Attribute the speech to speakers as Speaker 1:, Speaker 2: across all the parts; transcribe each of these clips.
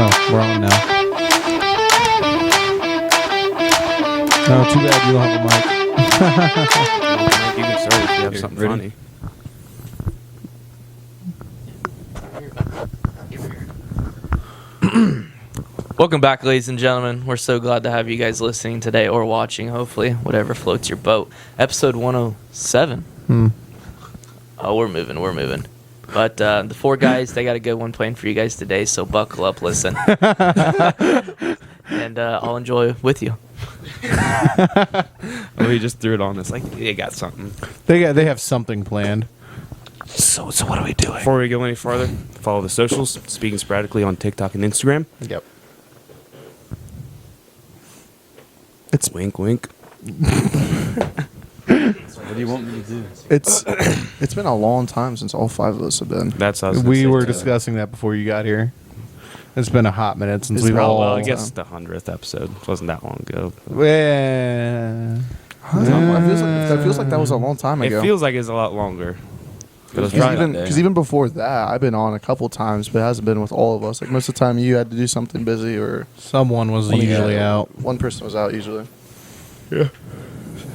Speaker 1: Oh, we're on now. No, too bad you don't have a mic.
Speaker 2: You can start if you have something
Speaker 3: ready?
Speaker 2: funny.
Speaker 4: Welcome back, ladies and gentlemen. We're so glad to have you guys listening today or watching, hopefully, whatever floats your boat. Episode 107. Oh, we're moving. But the four guys, they got a good one planned for you guys today, so buckle up, listen. And I'll enjoy with you.
Speaker 2: We just threw it on us like they got something.
Speaker 1: They have something planned. So what are we doing?
Speaker 2: Before we go any farther, follow the socials, Speaking Sporadically on TikTok and Instagram.
Speaker 1: Yep.
Speaker 2: It's wink, wink.
Speaker 3: What do you want me to do?
Speaker 5: It's been a long time since all five of us have been.
Speaker 2: That's how
Speaker 1: We were discussing that before you got here. It's been a hot minute since
Speaker 5: It's
Speaker 1: we've
Speaker 5: been a
Speaker 1: all.
Speaker 2: Well, I guess the 100th episode wasn't that long ago.
Speaker 1: Yeah.
Speaker 5: I don't know, it feels like that was a long time ago.
Speaker 2: It feels like it's a lot longer.
Speaker 5: Because even before that, I've been on a couple times, but it hasn't been with all of us. Like most of the time, you had to do something busy, or
Speaker 1: Someone was usually out.
Speaker 5: One person was out usually.
Speaker 2: Yeah.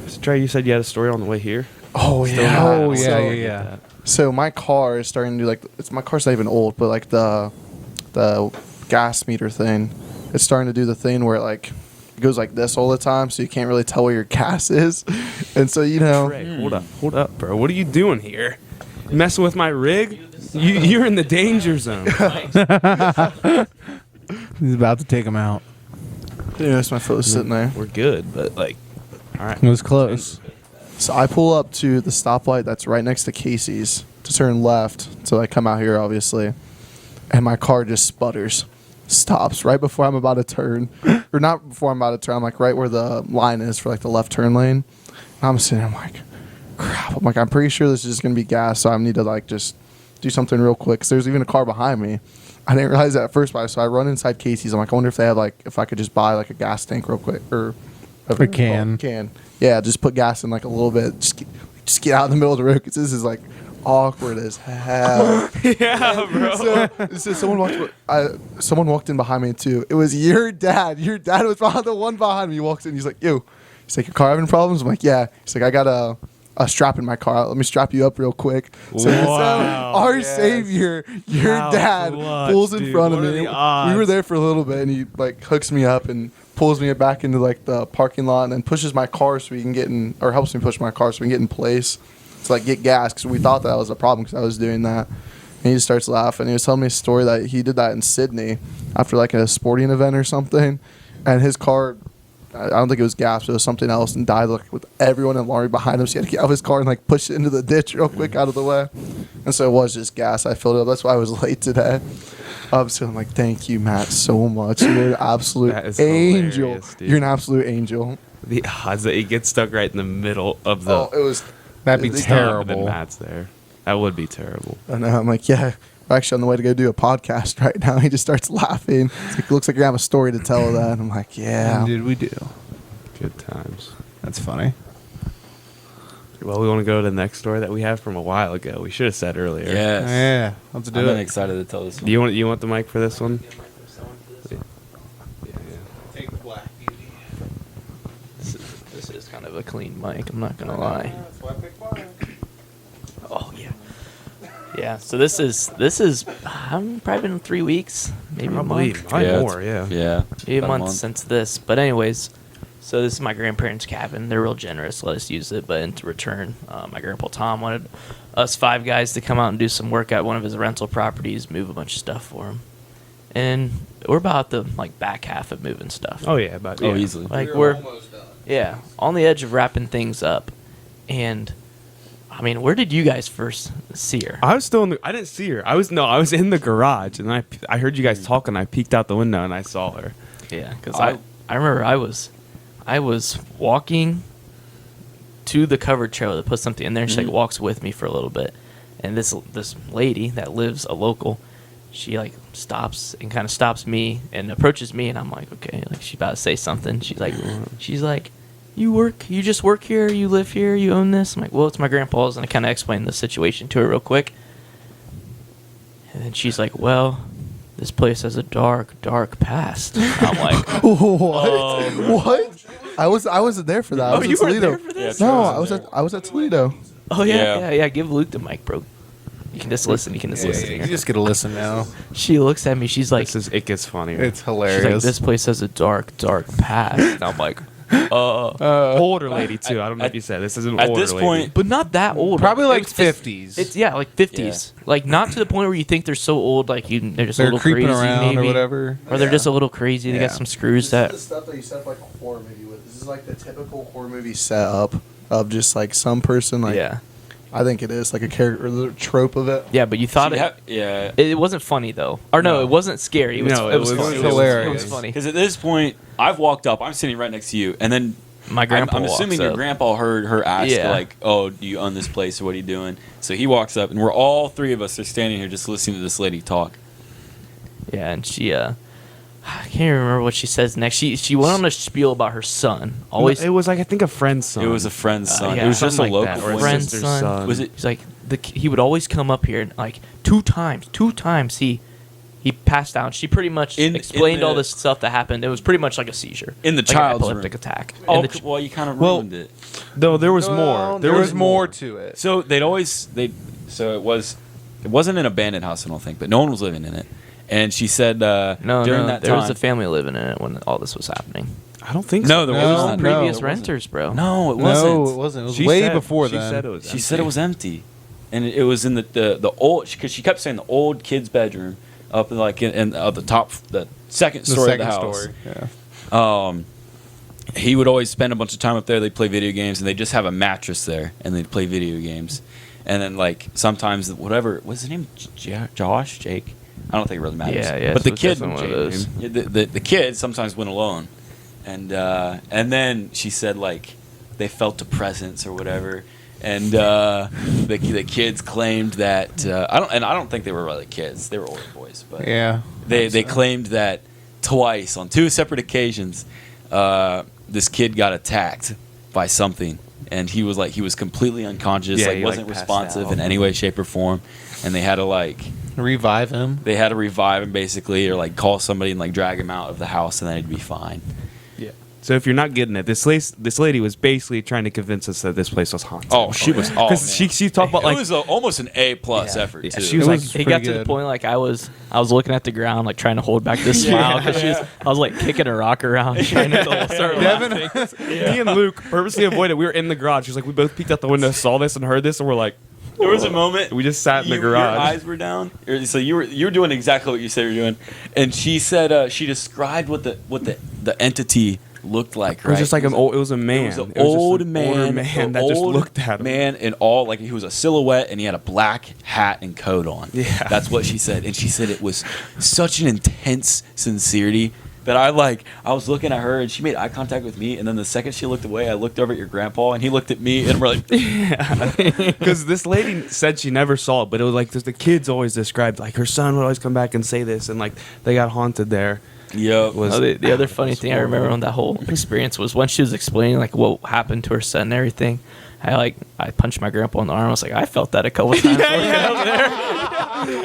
Speaker 2: So, Trey, you said you had a story on the way here?
Speaker 5: Oh
Speaker 2: Still
Speaker 5: yeah.
Speaker 2: not-
Speaker 1: Oh, yeah,
Speaker 5: So-
Speaker 1: yeah.
Speaker 5: So my car is starting to my car's not even old, but like the gas meter thing, it's starting to do the thing where it goes like this all the time, so you can't really tell where your gas is. And so
Speaker 2: Trey, hold up, bro. What are you doing here? You messing with my rig? You're in the danger zone.
Speaker 1: He's about to take him out.
Speaker 5: that's my foot was sitting there.
Speaker 2: We're good, but all right.
Speaker 1: It was close.
Speaker 5: So I pull up to the stoplight that's right next to Casey's to turn left. So I come out here, obviously, and my car just sputters, stops right before I'm about to turn, or not before I'm about to turn. I'm like right where the line is for like the left turn lane. And I'm sitting there, I'm like, crap. I'm like, I'm pretty sure this is just gonna be gas, so I need to just do something real quick. 'Cause there's even a car behind me. I didn't realize that at first, so I run inside Casey's. I'm like, I wonder if they have if I could just buy a gas tank real quick or
Speaker 1: A can.
Speaker 5: Can. Yeah, just put gas in a little bit. Just get out in the middle of the road because this is awkward as hell.
Speaker 2: Yeah, bro.
Speaker 5: So someone walked in behind me too. It was your dad. Your dad was the one behind me. He walks in. He's like, "Yo," he's like, "Your car having problems?" I'm like, "Yeah." He's like, "I got a strap in my car. Let me strap you up real quick." So our savior, your
Speaker 2: How
Speaker 5: dad,
Speaker 2: clutch,
Speaker 5: pulls in
Speaker 2: dude.
Speaker 5: front of
Speaker 2: What are
Speaker 5: me.
Speaker 2: the odds?
Speaker 5: We were there for a little bit, and he hooks me up and pulls me back into the parking lot and then pushes my car so we can get in, or helps me push my car so we can get in place to get gas, because we thought that was a problem because I was doing that. And he just starts laughing. He was telling me a story that he did that in Sydney after a sporting event or something, and his car, I don't think it was gas, but it was something else, and died with everyone in Laurie behind him. So he had to get out of his car and push it into the ditch real quick out of the way. And so it was just gas. I filled it up. That's why I was late today. So I'm like, thank you, Matt, so much. You're an absolute angel.
Speaker 2: Dude.
Speaker 5: You're an absolute angel.
Speaker 2: The odds that he gets stuck right in the middle of the.
Speaker 5: It was.
Speaker 1: That'd be
Speaker 5: It's
Speaker 1: terrible.
Speaker 2: Then Matt's there. That would be terrible.
Speaker 5: I know. I'm like, yeah. We're actually on the way to go do a podcast right now. He just starts laughing. It's like, looks like you're gonna have a story to tell of that. And I'm like, yeah.
Speaker 1: And did we do?
Speaker 2: Good times.
Speaker 1: That's funny.
Speaker 2: Well, we want to go to the next story that we have from a while ago. We should have said earlier.
Speaker 3: Yes.
Speaker 1: Yeah, let's do
Speaker 3: I'm
Speaker 1: it.
Speaker 3: excited to tell this one.
Speaker 2: Do you want the mic for this one?
Speaker 1: Take the Black Beauty.
Speaker 4: This is kind of a clean mic, I'm not going to lie.
Speaker 1: That's why I picked Black.
Speaker 4: Oh, yeah. Yeah, so this is probably been 3 weeks, maybe a
Speaker 2: Probably
Speaker 4: month.
Speaker 2: more, yeah.
Speaker 3: Yeah.
Speaker 4: Maybe a
Speaker 3: about
Speaker 4: month since this. But anyways, so this is my grandparents' cabin. They're real generous, let us use it. But in return, my grandpa Tom wanted us 5 guys to come out and do some work at one of his rental properties, move a bunch of stuff for him. And we're about the back half of moving stuff.
Speaker 2: Oh, yeah. But,
Speaker 3: Oh,
Speaker 2: yeah.
Speaker 3: easily.
Speaker 4: We're almost done. Yeah, on the edge of wrapping things up. And I mean, where did you guys first see her?
Speaker 2: I was still in the. I didn't see her. I was in the garage, and I heard you guys talking. I peeked out the window and I saw her.
Speaker 4: Yeah, because I remember I was walking to the covered trailer to put something in there, and she walks with me for a little bit, and this lady that lives a local, she stops and kind of stops me and approaches me, and I'm like, okay, she's about to say something. She's like, you just work here, you live here, you own this? I'm like, well, it's my grandpa's, and I kind of explained the situation to her real quick. And then she's like, well, this place has a dark, dark past. I'm like,
Speaker 5: What? I wasn't there for that. I was in
Speaker 4: you weren't
Speaker 5: Toledo.
Speaker 4: there for this?
Speaker 5: No, I was at Toledo.
Speaker 4: Oh yeah,
Speaker 3: Yeah.
Speaker 4: yeah. Give Luke the mic, bro. You can just listen. You can just listen.
Speaker 1: You
Speaker 4: Here.
Speaker 1: just get to listen now.
Speaker 4: She looks at me. She's like,
Speaker 2: It gets funnier.
Speaker 1: It's
Speaker 4: she's like,
Speaker 1: hilarious.
Speaker 4: this place has a dark, dark past. And I'm like,
Speaker 2: older lady too. I don't know if you said this is an
Speaker 3: At
Speaker 2: older
Speaker 3: this
Speaker 2: lady.
Speaker 3: point,
Speaker 4: but not that old.
Speaker 1: Probably like
Speaker 4: It's-
Speaker 1: 50s.
Speaker 4: It's yeah, like 50s. Like not to the point where you think they're so old, like they're just a
Speaker 1: They're
Speaker 4: little
Speaker 1: creeping
Speaker 4: crazy,
Speaker 1: around
Speaker 4: maybe,
Speaker 1: or whatever.
Speaker 4: or they're just a little crazy. They
Speaker 1: Yeah.
Speaker 4: got some screws that.
Speaker 5: This is the stuff that you set up like a horror movie with. This is like the typical horror movie setup of just like some person. Like,
Speaker 4: Yeah,
Speaker 5: I think it is like a character or the trope of it.
Speaker 4: yeah, but you thought
Speaker 3: yeah.
Speaker 4: it wasn't funny though, or no, it wasn't scary. It was,
Speaker 2: No,
Speaker 4: it was,
Speaker 2: it was
Speaker 4: funny.
Speaker 1: hilarious.
Speaker 4: It was funny.
Speaker 3: Because at this point, I've walked up. I'm sitting right next to you, and then
Speaker 4: My grandpa.
Speaker 3: I'm assuming
Speaker 4: walks
Speaker 3: your
Speaker 4: up.
Speaker 3: grandpa heard her ask,
Speaker 4: Yeah.
Speaker 3: like, "Oh, do you own this place, or what are you doing?" So he walks up, and we're all three of us are standing here just listening to this lady talk.
Speaker 4: Yeah, and she I can't even remember what she says next. She went on a spiel about her son. Always,
Speaker 2: It was like I think a friend's son.
Speaker 3: It was a friend's son.
Speaker 4: yeah,
Speaker 3: It was just a
Speaker 2: something like
Speaker 3: local
Speaker 2: that, or a
Speaker 3: one.
Speaker 4: friend's
Speaker 2: sister's
Speaker 4: son.
Speaker 2: son.
Speaker 3: Was it?
Speaker 4: he's like he would always come up here and like two times he passed out. She pretty much
Speaker 3: In
Speaker 4: explained
Speaker 3: the-
Speaker 4: all this stuff that happened. It was pretty much like a seizure.
Speaker 3: In the
Speaker 4: like an
Speaker 3: child's
Speaker 4: epileptic
Speaker 3: room.
Speaker 4: attack.
Speaker 3: Oh,
Speaker 4: In the
Speaker 3: well, you kind of
Speaker 2: Well,
Speaker 3: ruined it.
Speaker 2: No, there was
Speaker 1: Well,
Speaker 2: more.
Speaker 1: There was more to it.
Speaker 3: So it wasn't an abandoned house, I don't think, but no one was living in it. And she said
Speaker 4: no,
Speaker 3: during that
Speaker 4: there
Speaker 3: time,
Speaker 4: was a family living in it when all this was happening.
Speaker 2: I don't think
Speaker 3: No,
Speaker 2: so.
Speaker 3: there
Speaker 1: No,
Speaker 3: wasn't.
Speaker 1: no.
Speaker 4: Previous
Speaker 1: it
Speaker 4: renters, bro.
Speaker 3: No, it wasn't.
Speaker 1: No, it wasn't. It was
Speaker 2: She
Speaker 1: way
Speaker 2: said-
Speaker 1: before
Speaker 2: she
Speaker 1: then.
Speaker 2: said it was
Speaker 3: She said it was empty, and it was in the old, because she kept saying the old kid's bedroom up in like in the top, the second
Speaker 1: the
Speaker 3: story
Speaker 1: second
Speaker 3: of the house.
Speaker 1: story. Yeah.
Speaker 3: He would always spend a bunch of time up there. They'd play video games, and they'd just have a mattress there, and they'd play video games. And then like sometimes whatever what's his name, Josh, Jake. I don't think it really matters.
Speaker 4: Yeah,
Speaker 3: But the
Speaker 4: it's
Speaker 3: kid,
Speaker 4: definitely one of those.
Speaker 3: the kid sometimes went alone, and then she said like they felt a presence or whatever, and the kids claimed that I don't think they were really kids. They were older boys, but
Speaker 1: Yeah.
Speaker 3: they claimed that twice on two separate occasions, this kid got attacked by something, and he was completely unconscious,
Speaker 2: Yeah,
Speaker 3: like
Speaker 2: he,
Speaker 3: wasn't
Speaker 2: passed
Speaker 3: responsive
Speaker 2: out.
Speaker 3: in any way, shape, or form, and they had to
Speaker 1: Revive him.
Speaker 3: revive him basically, or like call somebody and like drag him out of the house, and then he'd be fine.
Speaker 2: Yeah. So if you're not getting it, this lady was basically trying to convince us that this place was haunted.
Speaker 3: Oh, she was. Oh,
Speaker 2: Because
Speaker 3: man.
Speaker 2: she talked about
Speaker 3: it
Speaker 2: like
Speaker 3: was almost an A+ effort
Speaker 2: Yeah,
Speaker 3: too.
Speaker 2: she was
Speaker 1: It
Speaker 2: like,
Speaker 1: was
Speaker 4: It got
Speaker 1: pretty
Speaker 4: to the
Speaker 1: good.
Speaker 4: point like I was looking at the ground like trying to hold back this smile because I was like kicking a rock around trying to start laughing.
Speaker 2: me and Luke purposely avoided. We were in the garage. She was like, we both peeked out the window, saw this, and heard this, and we're like,
Speaker 3: There was a moment
Speaker 2: we just sat in the
Speaker 3: your
Speaker 2: garage.
Speaker 3: eyes were down. So you were doing exactly what you said you were doing, and she said she described what the entity looked like.
Speaker 2: It was just like it was a man.
Speaker 3: It was an
Speaker 2: It was just
Speaker 3: old
Speaker 2: an
Speaker 3: man,
Speaker 2: older man that just looked at him.
Speaker 3: Man, in all like he was a silhouette, and he had a black hat and coat on.
Speaker 2: Yeah.
Speaker 3: That's what she said, and she said it was such an intense sincerity that I was looking at her, and she made eye contact with me, and then the second she looked away, I looked over at your grandpa, and he looked at me, and we're like,
Speaker 2: Because this lady said she never saw it, but it was like the kids always described like her son would always come back and say this, and like they got haunted there.
Speaker 3: "Yep."
Speaker 2: Was
Speaker 4: The other funny thing I remember on that whole experience was when she was explaining like what happened to her son and everything. I punched my grandpa in the arm. I was like, I felt that a couple times.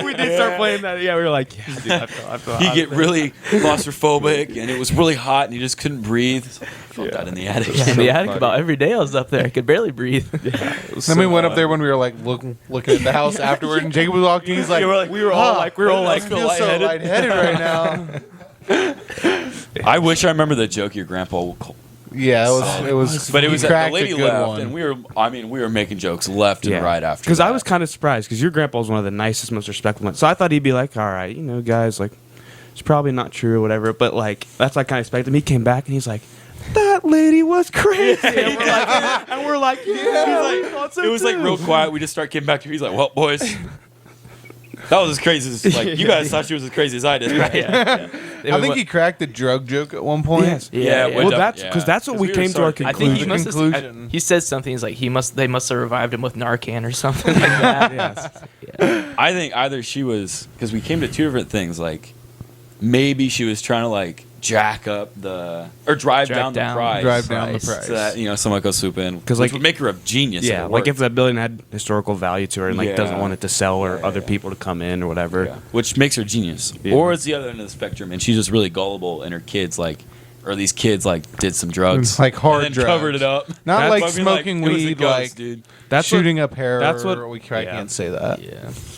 Speaker 2: we did start playing that. Yeah, we were like, yeah, dude, I felt
Speaker 3: He'd get really claustrophobic, and it was really hot, and he just couldn't breathe. I felt that in the attic.
Speaker 4: in the attic about every day I was up there. I could barely breathe.
Speaker 1: Then we went up there when we were like looking at the house afterward, and Jacob was walking. He's like,
Speaker 2: we were all like,
Speaker 1: I feel so lightheaded right now.
Speaker 3: I wish I remember the joke your grandpa.
Speaker 1: Yeah, it was.
Speaker 3: But it
Speaker 1: he
Speaker 3: was the
Speaker 1: cracked a
Speaker 3: lady
Speaker 1: good
Speaker 3: left,
Speaker 1: one.
Speaker 3: and we were making jokes left and right after.
Speaker 2: Because I
Speaker 3: that.
Speaker 2: was kind of surprised because your grandpa was one of the nicest, most respectful ones. So I thought he'd be like, all right, guys, like, it's probably not true or whatever. But like, that's what I kind of expected. He came back and he's like, that lady was crazy. And we're like, yeah, we thought so
Speaker 3: it was like
Speaker 2: too.
Speaker 3: real quiet. We just start getting back to. He's like, "Well, boys, that was as crazy as like you guys thought she was as crazy as I did, right?"
Speaker 1: I think he cracked the drug joke at one point.
Speaker 2: Yes.
Speaker 3: Yeah,
Speaker 4: yeah.
Speaker 2: Well, that's because that's what we
Speaker 3: were
Speaker 2: came to our
Speaker 3: starting-
Speaker 4: I think he
Speaker 2: conclusion.
Speaker 4: must
Speaker 1: Conclusion.
Speaker 4: have. He said something. He's like, they must have revived him with Narcan or something like that.
Speaker 2: Yes.
Speaker 3: I think either she was because we came to two different things. Like maybe she was trying to like jack up or drive down the price.
Speaker 1: Drive down the price.
Speaker 3: So that, someone goes swoop in.
Speaker 2: 'Cause,
Speaker 3: Which
Speaker 2: like-
Speaker 3: would make her a genius.
Speaker 2: Yeah, like if that building had historical value to her and like doesn't
Speaker 3: Yeah.
Speaker 2: want it to sell or
Speaker 3: Yeah,
Speaker 2: other
Speaker 3: yeah.
Speaker 2: people to come in or whatever.
Speaker 3: Yeah. Which makes her genius.
Speaker 2: Yeah.
Speaker 3: Or it's the other end of the spectrum, and she's just really gullible, and her kids or these kids did some drugs,
Speaker 1: Like hard
Speaker 3: and then
Speaker 1: drugs.
Speaker 3: covered it up.
Speaker 1: Not
Speaker 3: That's
Speaker 1: like
Speaker 3: what I mean,
Speaker 1: smoking
Speaker 3: it was a
Speaker 1: weed,
Speaker 3: ghost,
Speaker 1: like
Speaker 3: dude.
Speaker 2: That's
Speaker 1: shooting up hair.
Speaker 2: that's what-
Speaker 1: I
Speaker 2: yeah.
Speaker 1: can't say that.
Speaker 4: Yeah.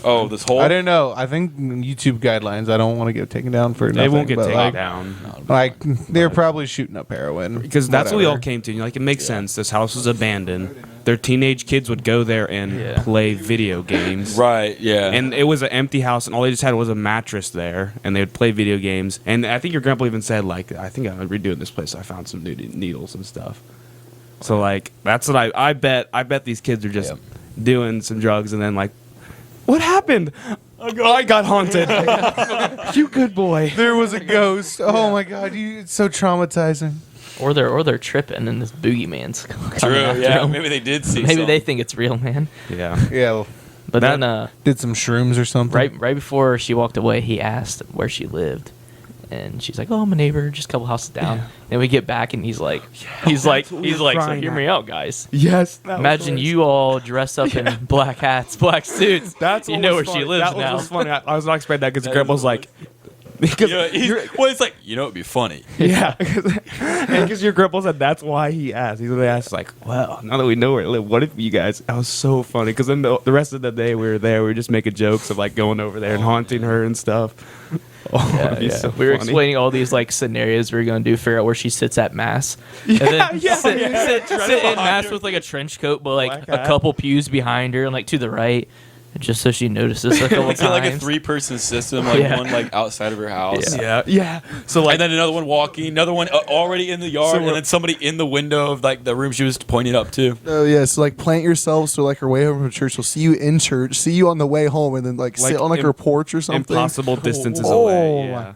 Speaker 3: Oh, this whole.
Speaker 1: I don't know. I think YouTube guidelines. I don't want to get taken down for.
Speaker 2: They
Speaker 1: nothing,
Speaker 2: won't get
Speaker 1: but,
Speaker 2: taken
Speaker 1: like,
Speaker 2: down.
Speaker 1: Like they're probably shooting up heroin
Speaker 2: Because that's what we all
Speaker 1: whatever.
Speaker 2: came to. Like, it makes sense. This house was abandoned. Their teenage kids would go there and
Speaker 4: Yeah.
Speaker 2: play video games.
Speaker 3: Right. Yeah.
Speaker 2: And it was an empty house, and all they just had was a mattress there, and they would play video games. And I think your grandpa even said, like, I think I'm redoing this place. I found some new needles and stuff. So, like, that's what I bet. I bet these kids are just doing some drugs, and then, like, what happened? I got haunted. You good boy.
Speaker 1: There was a ghost. Oh my god, it's so traumatizing.
Speaker 4: Or they're tripping and this boogeyman's coming
Speaker 3: True.
Speaker 4: after
Speaker 3: Yeah.
Speaker 4: them.
Speaker 3: Maybe they did see.
Speaker 4: Maybe they
Speaker 3: something.
Speaker 4: think it's real, man.
Speaker 2: Yeah.
Speaker 1: Yeah,
Speaker 4: But
Speaker 2: That-
Speaker 4: then
Speaker 1: did some shrooms or something.
Speaker 4: right before she walked away, he asked where she lived. And she's like, "Oh, I'm a neighbor, just a couple houses down."
Speaker 2: Yeah.
Speaker 4: And we get back, and he's like,
Speaker 2: that's what we were
Speaker 4: "So
Speaker 2: crying
Speaker 4: hear
Speaker 2: at.
Speaker 4: me out, guys.
Speaker 2: Yes.
Speaker 4: Imagine you all dressed up in black hats, black suits.
Speaker 2: That's
Speaker 4: you
Speaker 2: what
Speaker 4: know
Speaker 2: was
Speaker 4: where she
Speaker 2: funny.
Speaker 4: lives
Speaker 2: That
Speaker 4: now."
Speaker 2: was funny. I was not expecting that because
Speaker 3: That
Speaker 2: grandpa
Speaker 3: is
Speaker 2: was like, because
Speaker 3: It's like it'd be funny.
Speaker 2: yeah, because your grandpa said that's why he asked. He asked like, well, now that we know where it live, what if you guys? That was so funny because then the rest of the day we were there, we were just making jokes of like going over there and haunting her and stuff. Oh,
Speaker 4: Yeah,
Speaker 2: it'd be
Speaker 4: yeah.
Speaker 2: so
Speaker 4: We were
Speaker 2: funny.
Speaker 4: explaining all these like scenarios we were going to do, figure out where she sits at mass, and then sit in mass with like a trench coat, but like
Speaker 2: Black
Speaker 4: a
Speaker 2: hat.
Speaker 4: couple pews behind her and like to the right, just so she notices a couple
Speaker 3: It's like a
Speaker 4: times.
Speaker 3: 3-person system, like
Speaker 4: Yeah.
Speaker 3: one like outside of her house.
Speaker 2: Yeah. So like,
Speaker 3: And then another one walking, another one already in the yard, and then somebody in the window of like the room she was pointing up to.
Speaker 5: Oh yeah, so like plant yourself so like her way home from church will see you in church, see you on the way home, and then like sit on like her porch or something.
Speaker 2: impossible distances
Speaker 5: Oh.
Speaker 2: away. Yeah.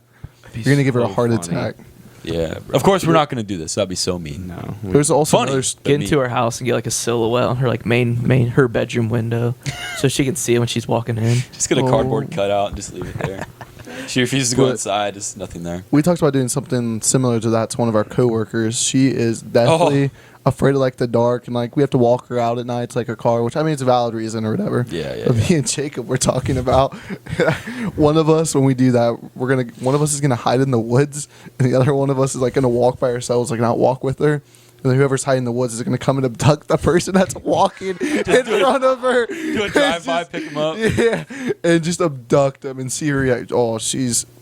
Speaker 5: You're gonna give her a
Speaker 2: So
Speaker 5: heart
Speaker 2: funny.
Speaker 5: attack.
Speaker 3: Yeah. Of course, we're not going to do this. That'd be so mean.
Speaker 2: No.
Speaker 5: There's also
Speaker 3: Funny.
Speaker 5: another.
Speaker 4: Get into her house and get like a silhouette on her like main her bedroom window, so she can see it when she's walking in.
Speaker 3: Just get a cardboard cutout and just leave it there. She refuses to go
Speaker 5: But-
Speaker 3: inside. There's nothing there.
Speaker 5: We talked about doing something similar to that to one of our coworkers. She is definitely afraid of like the dark, and like we have to walk her out at night to like her car, which I mean it's a valid reason or whatever.
Speaker 3: Yeah,
Speaker 5: But me and Jacob were talking about one of us when we do that, one of us is gonna hide in the woods, and the other one of us is like gonna walk by ourselves, like not walk with her. And then whoever's hiding in the woods is going to come and abduct the person that's walking in front of her.
Speaker 3: Do a drive-by, pick them up.
Speaker 5: Yeah, and just abduct them and see her react. Oh,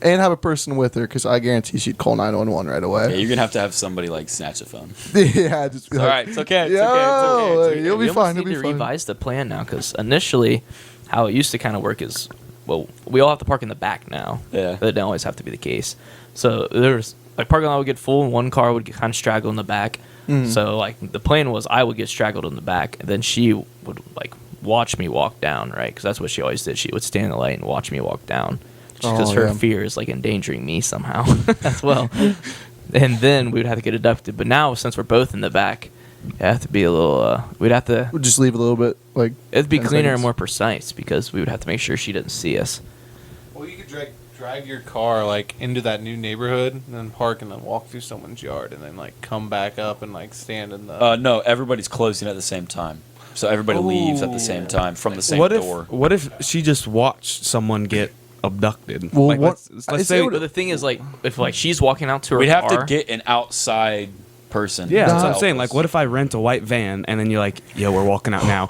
Speaker 5: and have a person with her because I guarantee she'd call 911 right
Speaker 3: Yeah,
Speaker 5: away.
Speaker 3: you're gonna have some somebody like snatch the phone.
Speaker 5: Yeah, just be
Speaker 3: All
Speaker 5: like,
Speaker 3: right, it's okay. It's
Speaker 5: Yo,
Speaker 3: okay. It's
Speaker 5: you'll
Speaker 4: We
Speaker 5: be
Speaker 4: almost
Speaker 5: fine.
Speaker 4: need
Speaker 5: You'll be
Speaker 4: to
Speaker 5: fine.
Speaker 4: revise the plan now because initially, how it used to kind of work is, well, we all have to park in the back now.
Speaker 3: Yeah.
Speaker 4: That didn't always have to be the case. So there's like parking lot would get full, and one car would get kind of straggled in the back. So like the plan was I would get straggled in the back, and then she would like watch me walk down, right? Because that's what she always did. She would stand in the light and watch me walk down, just because
Speaker 5: Oh,
Speaker 4: her
Speaker 5: yeah.
Speaker 4: fear is like endangering me somehow as well. And then we would have to get abducted. But now since we're both in the back, it have to be a little. We'd have to.
Speaker 5: We'll just leave a little bit like.
Speaker 4: It'd be
Speaker 5: 10
Speaker 4: cleaner and
Speaker 5: seconds.
Speaker 4: more precise because we would have to make sure she didn't see us.
Speaker 1: Well, you could drag your car like into that new neighborhood and then park and then walk through someone's yard and then like come back up and like stand in the.
Speaker 3: No, everybody's closing at the same time, so everybody leaves at the same time from the same door.
Speaker 2: What if she just watched someone get abducted?
Speaker 5: Well,
Speaker 2: like,
Speaker 5: what-
Speaker 2: let's
Speaker 5: I
Speaker 2: say.
Speaker 5: say
Speaker 4: But the thing is, like, if like she's walking out to her
Speaker 3: We'd have
Speaker 4: car,
Speaker 3: to get an outside person.
Speaker 2: Yeah,
Speaker 3: to
Speaker 2: that's what I'm
Speaker 3: help
Speaker 2: saying.
Speaker 3: us.
Speaker 2: Like, what if I rent a white van and then you're like, yo, we're walking out now.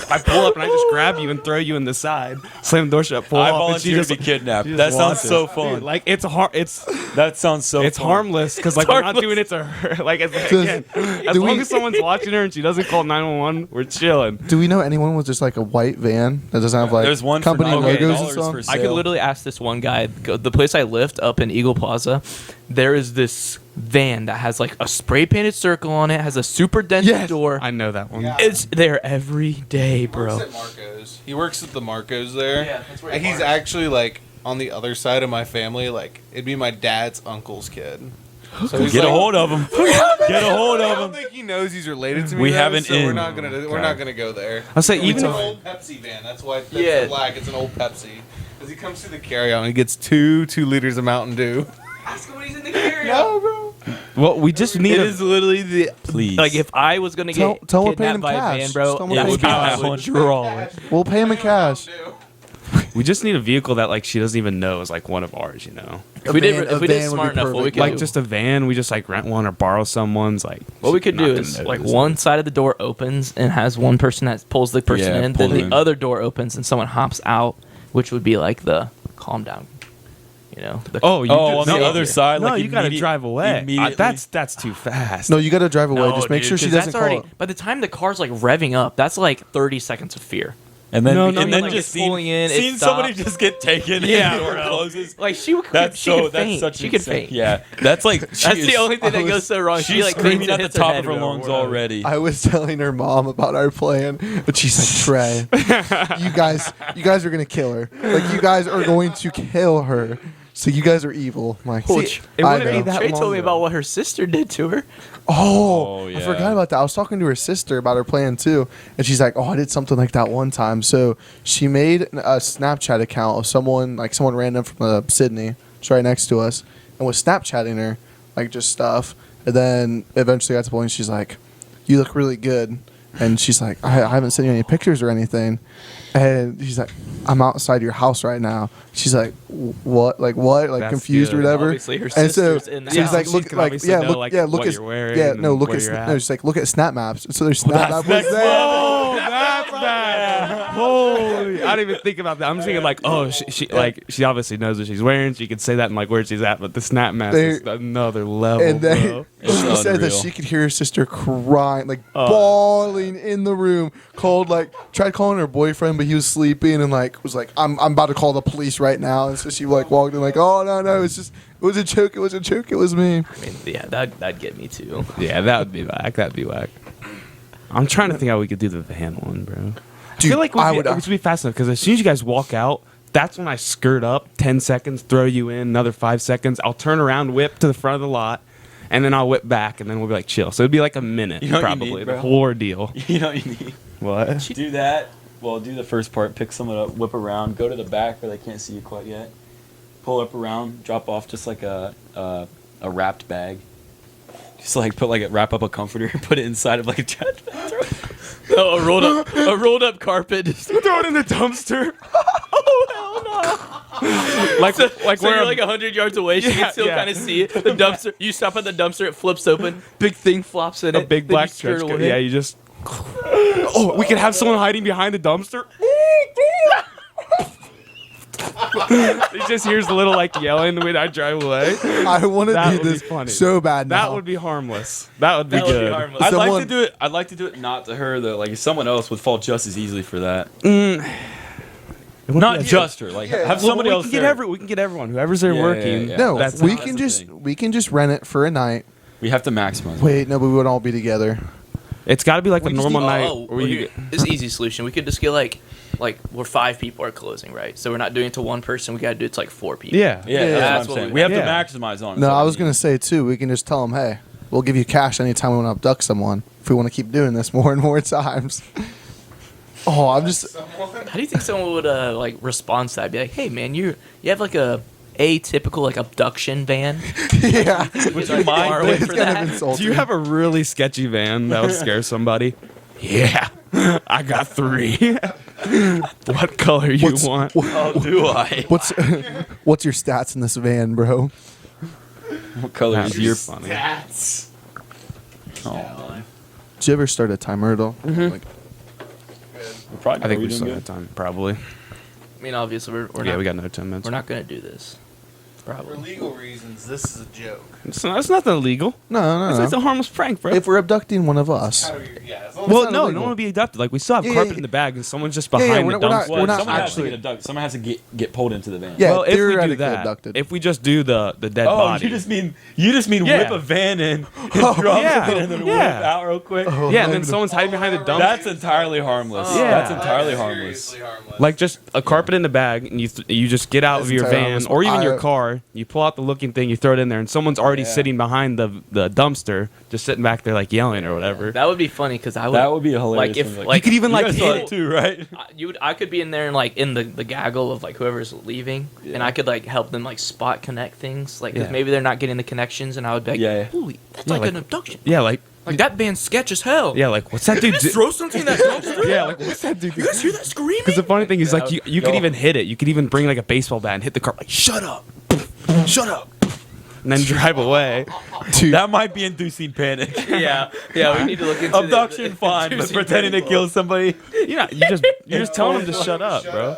Speaker 2: I pull up and I just grab you and throw you in the side, slam the door shut, pull
Speaker 3: I
Speaker 2: off, and she
Speaker 3: volunteer
Speaker 2: just
Speaker 3: to be kidnapped.
Speaker 2: she just
Speaker 3: That sounds
Speaker 2: watches.
Speaker 3: so fun.
Speaker 2: Dude, like it's
Speaker 3: That sounds so.
Speaker 2: it's
Speaker 3: fun.
Speaker 2: harmless because like we're not doing it to her. Like again, as
Speaker 5: do
Speaker 2: long
Speaker 5: we-
Speaker 2: as someone's watching her and she doesn't call 911, we're chilling.
Speaker 5: Do we know anyone with just like a white van that doesn't have like
Speaker 3: There's one for
Speaker 5: company
Speaker 3: $9
Speaker 5: logos and
Speaker 3: for
Speaker 5: stuff?
Speaker 3: sale.
Speaker 4: I could literally ask this one guy. The place I lived up in Eagle Plaza, there is this van that has like a spray painted circle on it, has a super dented door.
Speaker 2: I know that one.
Speaker 1: Yeah.
Speaker 4: It's there every day,
Speaker 1: He
Speaker 4: bro.
Speaker 1: works at Marco's. He works at the Marco's there.
Speaker 4: Yeah, that's where
Speaker 1: And
Speaker 4: he
Speaker 1: he's
Speaker 4: parks.
Speaker 1: actually like on the other side of my family. Like it'd be my dad's uncle's kid. So he's
Speaker 3: Get a
Speaker 1: like-
Speaker 3: hold of him. Get a hold
Speaker 1: I
Speaker 3: of
Speaker 1: don't
Speaker 3: him.
Speaker 1: think he knows he's related to me.
Speaker 3: We
Speaker 1: though,
Speaker 3: have an
Speaker 1: so we're
Speaker 3: in.
Speaker 1: not gonna go there.
Speaker 2: I'll say
Speaker 1: It's
Speaker 2: even
Speaker 1: an
Speaker 2: if
Speaker 1: old Pepsi van. That's why that's
Speaker 4: Yeah.
Speaker 1: black. It's an old Pepsi. Because he comes through the carryout and he gets 2 liters of Mountain Dew.
Speaker 4: Ask him what he's
Speaker 5: No, bro.
Speaker 2: Well, we just need
Speaker 4: It
Speaker 2: a
Speaker 4: is literally the
Speaker 3: Please.
Speaker 4: like if I was gonna
Speaker 5: Tell-
Speaker 4: get
Speaker 5: tell him we're paying
Speaker 4: kidnapped
Speaker 5: him
Speaker 4: by a
Speaker 5: cash.
Speaker 4: van, bro,
Speaker 5: Just tell him we're
Speaker 4: it
Speaker 5: paying
Speaker 4: would
Speaker 5: him
Speaker 4: be
Speaker 5: cash.
Speaker 4: I would draw it.
Speaker 5: We'll pay him in cash.
Speaker 2: we just need a vehicle that like she doesn't even know is like one of ours, you know.
Speaker 4: If we did
Speaker 5: A
Speaker 4: if we
Speaker 5: van
Speaker 4: did
Speaker 5: would
Speaker 4: smart
Speaker 5: be
Speaker 4: enough, what we
Speaker 5: perfect.
Speaker 4: could
Speaker 2: Like
Speaker 4: do,
Speaker 2: just a van, we just like rent one or borrow someone's. Like
Speaker 4: what we could
Speaker 2: not
Speaker 4: do
Speaker 2: gonna
Speaker 4: is like
Speaker 2: notice.
Speaker 4: one side of the door opens and has one person that pulls the person
Speaker 3: Yeah,
Speaker 4: in,
Speaker 3: pull
Speaker 4: then
Speaker 3: them
Speaker 4: the
Speaker 3: in.
Speaker 4: other door opens and someone hops out, which would be like the calm down, you know.
Speaker 2: Oh, you
Speaker 3: Oh,
Speaker 2: do-
Speaker 3: on the
Speaker 2: no,
Speaker 3: other side,
Speaker 2: No,
Speaker 3: like
Speaker 2: you gotta
Speaker 3: immediate-
Speaker 2: drive away.
Speaker 3: immediately-
Speaker 2: That's too fast.
Speaker 5: No, you got to drive away.
Speaker 4: No,
Speaker 5: Just make
Speaker 4: dude,
Speaker 5: sure she
Speaker 4: 'cause
Speaker 5: doesn't
Speaker 4: that's
Speaker 5: call.
Speaker 4: By the time the car's like revving up, that's like 30 seconds of fear.
Speaker 3: And then,
Speaker 2: No,
Speaker 3: and
Speaker 2: no,
Speaker 3: then
Speaker 2: no,
Speaker 4: like,
Speaker 3: just
Speaker 4: it's pulling in, it
Speaker 3: seeing somebody
Speaker 4: stops.
Speaker 3: just get taken.
Speaker 4: Yeah,
Speaker 3: and the door
Speaker 4: bro.
Speaker 3: closes.
Speaker 4: Like she would,
Speaker 3: That's
Speaker 4: she
Speaker 3: so.
Speaker 4: could
Speaker 3: That's
Speaker 4: faint.
Speaker 3: such.
Speaker 4: She could
Speaker 3: insane-
Speaker 4: faint.
Speaker 3: Yeah, that's like.
Speaker 4: That's the only thing that goes so wrong.
Speaker 3: She's
Speaker 4: She like
Speaker 3: screaming at the
Speaker 4: faints and hits her
Speaker 3: top
Speaker 4: head
Speaker 3: of her
Speaker 4: or
Speaker 3: lungs
Speaker 4: whatever.
Speaker 3: already.
Speaker 5: I was telling her mom about our plan, but she's like, Trey, you guys are gonna kill her. Like you guys are going to kill her. So you guys are evil. I'm like,
Speaker 2: See, it
Speaker 5: I
Speaker 2: wouldn't be
Speaker 5: know.
Speaker 2: that
Speaker 4: Trey
Speaker 2: long
Speaker 4: told me
Speaker 2: ago.
Speaker 4: about what her sister did to her.
Speaker 5: Oh,
Speaker 3: yeah.
Speaker 5: I forgot about that. I was talking to her sister about her plan too, and she's like, "Oh, I did something like that one time." So she made a Snapchat account of someone random from Sydney, it's right next to us, and was Snapchatting her, like just stuff. And then eventually got to the point she's like, "You look really good," and she's like, "I haven't sent you any pictures or anything," and she's like, "I'm outside your house right now." She's like, "What? Like what? Like
Speaker 2: That's
Speaker 5: confused or
Speaker 2: good.
Speaker 5: whatever?"
Speaker 4: Obviously, her
Speaker 5: And so,
Speaker 4: sister's in the
Speaker 5: so he's
Speaker 4: house.
Speaker 5: like,
Speaker 2: She
Speaker 5: look,
Speaker 2: can
Speaker 5: like,
Speaker 2: obviously
Speaker 5: yeah,
Speaker 2: know,
Speaker 5: look,
Speaker 2: like,
Speaker 5: yeah, look
Speaker 2: what
Speaker 5: at,
Speaker 2: you're wearing
Speaker 5: yeah, no,
Speaker 2: and
Speaker 5: look
Speaker 2: where
Speaker 5: at,
Speaker 2: you're at.
Speaker 5: no, she's like, look at Snap Maps. So there's Snap Map was
Speaker 3: next
Speaker 5: there.
Speaker 2: Oh, that's bad. Holy! I didn't even think about that. I'm thinking like, oh, she obviously knows what she's wearing. She could say that and like where she's at. But the Snap Map is another level,
Speaker 5: And then
Speaker 2: bro.
Speaker 3: It's
Speaker 5: she said that
Speaker 3: unreal.
Speaker 5: she could hear her sister crying, like bawling in the room. Tried calling her boyfriend, but he was sleeping, and like was like, I'm about to call the police right now. And so she like walked in like, oh no, it was a joke, it was a joke, it was me.
Speaker 4: I mean, yeah, that'd get me too.
Speaker 2: Yeah, that would be whack. That'd be whack. I'm trying to think how we could do the van one, bro.
Speaker 5: Dude,
Speaker 2: I feel like it would be fast enough because as soon as you guys walk out, that's when I skirt up 10 seconds, throw you in another 5 seconds. I'll turn around, whip to the front of the lot, and then I'll whip back, and then we'll be like chill. So it'd be like a minute,
Speaker 3: You know what you
Speaker 2: probably,
Speaker 3: need,
Speaker 2: the
Speaker 3: bro?
Speaker 2: whole ordeal.
Speaker 3: You know what you need.
Speaker 2: What?
Speaker 3: Do that. Well, do the first part. Pick someone up. Whip around. Go to the back where they can't see you quite yet. Pull up around. Drop off just like a wrapped bag. Just like wrap up a comforter. Put it inside of like a trash bag.
Speaker 4: No, a rolled up carpet. Just
Speaker 2: Throw it in the dumpster. like
Speaker 4: so
Speaker 2: where
Speaker 4: you're like 100 yards away. She
Speaker 2: Yeah,
Speaker 4: can still
Speaker 2: yeah.
Speaker 4: kind of see it. The dumpster. You stop at the dumpster. It flips open. Big thing flops in
Speaker 2: a
Speaker 4: it.
Speaker 2: big
Speaker 4: then
Speaker 2: black
Speaker 4: you skirt
Speaker 2: stretch.
Speaker 4: away.
Speaker 2: Yeah, you just. Oh, we could have someone hiding behind the dumpster. He just hears a little like yelling when I drive away.
Speaker 5: I want to
Speaker 2: That
Speaker 5: do
Speaker 2: would be
Speaker 5: this
Speaker 2: funny.
Speaker 5: so bad now.
Speaker 2: That would be harmless. That would be
Speaker 4: That would be
Speaker 2: good.
Speaker 4: harmless.
Speaker 3: I'd like
Speaker 5: Someone-
Speaker 3: to do it. I'd like to do it not to her though. Like if someone else would fall just as easily for that. Not just her. Like have somebody
Speaker 2: we
Speaker 3: else.
Speaker 2: can get
Speaker 3: there.
Speaker 2: we can get everyone. Whoever's there
Speaker 3: Yeah,
Speaker 2: working.
Speaker 3: yeah, yeah.
Speaker 5: No,
Speaker 3: That's
Speaker 5: we
Speaker 3: the
Speaker 5: can just rent it for a night.
Speaker 3: We have to maximize.
Speaker 5: Wait, no, but we would all be together.
Speaker 2: It's got to be like a
Speaker 4: We just
Speaker 2: normal
Speaker 4: need-
Speaker 2: night where you.
Speaker 4: This is easy solution. We could just get like we're 5 people are closing, right? So we're not doing it to one person. We got to do it to like 4 people.
Speaker 2: Yeah.
Speaker 3: Yeah,
Speaker 5: Yeah,
Speaker 3: that's,
Speaker 4: that's
Speaker 3: what
Speaker 4: what
Speaker 3: I'm saying.
Speaker 4: we-
Speaker 3: We have
Speaker 2: yeah.
Speaker 3: to maximize on it.
Speaker 5: No,
Speaker 3: So
Speaker 5: I was
Speaker 3: mean-
Speaker 5: gonna say too. We can just tell them, hey, we'll give you cash anytime we want to abduct someone. If we want to keep doing this more and more times. Oh, I'm just.
Speaker 4: How do you think someone would like respond to that? Be like, hey man, you have like a atypical like abduction van.
Speaker 5: Yeah.
Speaker 4: Would you far away
Speaker 5: It's
Speaker 4: for
Speaker 5: kind of
Speaker 4: that?
Speaker 5: insulting.
Speaker 2: Do you have a really sketchy van that would scare somebody? Yeah, I got 3. What color you want?
Speaker 3: Oh, do I?
Speaker 5: What's what's your stats in this van, bro?
Speaker 3: What color
Speaker 2: That'd
Speaker 3: is
Speaker 2: be
Speaker 3: your?
Speaker 2: funny.
Speaker 3: Oh, man.
Speaker 5: Did you ever start a timer at all? Like,
Speaker 3: We're probably,
Speaker 2: I think
Speaker 3: are
Speaker 2: we
Speaker 3: doing
Speaker 2: still
Speaker 3: good?
Speaker 2: have time, probably.
Speaker 4: I mean, obviously we're
Speaker 2: Yeah,
Speaker 4: not,
Speaker 2: we got another 10 minutes.
Speaker 4: we're not gonna do this.
Speaker 1: For
Speaker 4: Probably.
Speaker 1: legal reasons, this is a joke.
Speaker 2: It's nothing illegal.
Speaker 5: no.
Speaker 2: It's a harmless prank, bro.
Speaker 5: If we're abducting one of us,
Speaker 1: Yeah, as long
Speaker 2: well,
Speaker 5: not
Speaker 2: no,
Speaker 5: illegal.
Speaker 2: no one will be abducted. Like we still have
Speaker 5: Yeah,
Speaker 2: carpet
Speaker 5: yeah,
Speaker 2: in the bag, and someone's just
Speaker 5: Yeah, yeah,
Speaker 2: behind
Speaker 5: we're
Speaker 2: the
Speaker 5: not-
Speaker 2: dumpster.
Speaker 3: Well,
Speaker 5: We're not
Speaker 3: someone
Speaker 5: actually-
Speaker 3: has to get abducted. Someone has to get pulled into the van.
Speaker 5: Yeah,
Speaker 2: well, if we do
Speaker 5: theoretically
Speaker 2: that,
Speaker 5: abducted.
Speaker 2: if we just do the dead
Speaker 3: Oh,
Speaker 2: body,
Speaker 3: you just mean
Speaker 2: Yeah.
Speaker 3: whip a van in, and
Speaker 5: Oh,
Speaker 3: drop
Speaker 2: yeah.
Speaker 3: it, and then
Speaker 2: Yeah.
Speaker 3: whip out real quick.
Speaker 5: Oh,
Speaker 2: yeah, and then someone's hiding behind the dumpster.
Speaker 3: That's entirely harmless.
Speaker 2: Yeah.
Speaker 3: That's entirely harmless.
Speaker 1: Seriously harmless.
Speaker 2: Like just a carpet in the bag, and you just get out
Speaker 5: That's
Speaker 2: of your
Speaker 5: entirely
Speaker 2: van
Speaker 5: harmless.
Speaker 2: or even your car, car, you pull out the looking thing, you throw it in there, and someone's already
Speaker 3: Yeah.
Speaker 2: sitting behind the dumpster, just sitting back there like yelling or whatever.
Speaker 4: That would be funny because I would.
Speaker 3: That would be a hilarious.
Speaker 4: Like if
Speaker 3: one,
Speaker 4: like
Speaker 2: you could even
Speaker 3: you
Speaker 2: like
Speaker 3: guys
Speaker 2: hit
Speaker 3: saw
Speaker 2: it.
Speaker 3: it too, right?
Speaker 4: I could be in there and like in the gaggle of like whoever's leaving, and I could like help them like spot connect things, like 'cause
Speaker 2: Yeah.
Speaker 4: maybe they're not getting the connections, and I would be like,
Speaker 3: Yeah.
Speaker 4: holy, that's
Speaker 2: Yeah,
Speaker 4: like
Speaker 2: like-
Speaker 4: an abduction.
Speaker 2: Yeah, like
Speaker 4: Like that band's sketch as hell.
Speaker 2: yeah, like what's that dude?
Speaker 4: Just throw something in that dumpster.
Speaker 2: Yeah, like what's that dude?
Speaker 4: You guys hear that screaming?
Speaker 2: Because the funny thing is, like, you could
Speaker 3: Yo.
Speaker 2: even hit it. You could even bring like a baseball bat and hit the car, like shut up, shut up, and then drive away.
Speaker 5: Dude,
Speaker 3: That might be inducing panic.
Speaker 4: yeah, we need to look into
Speaker 3: Abduction, fine, but pretending to kill somebody
Speaker 2: Yeah, you're just telling them to shut up, bro.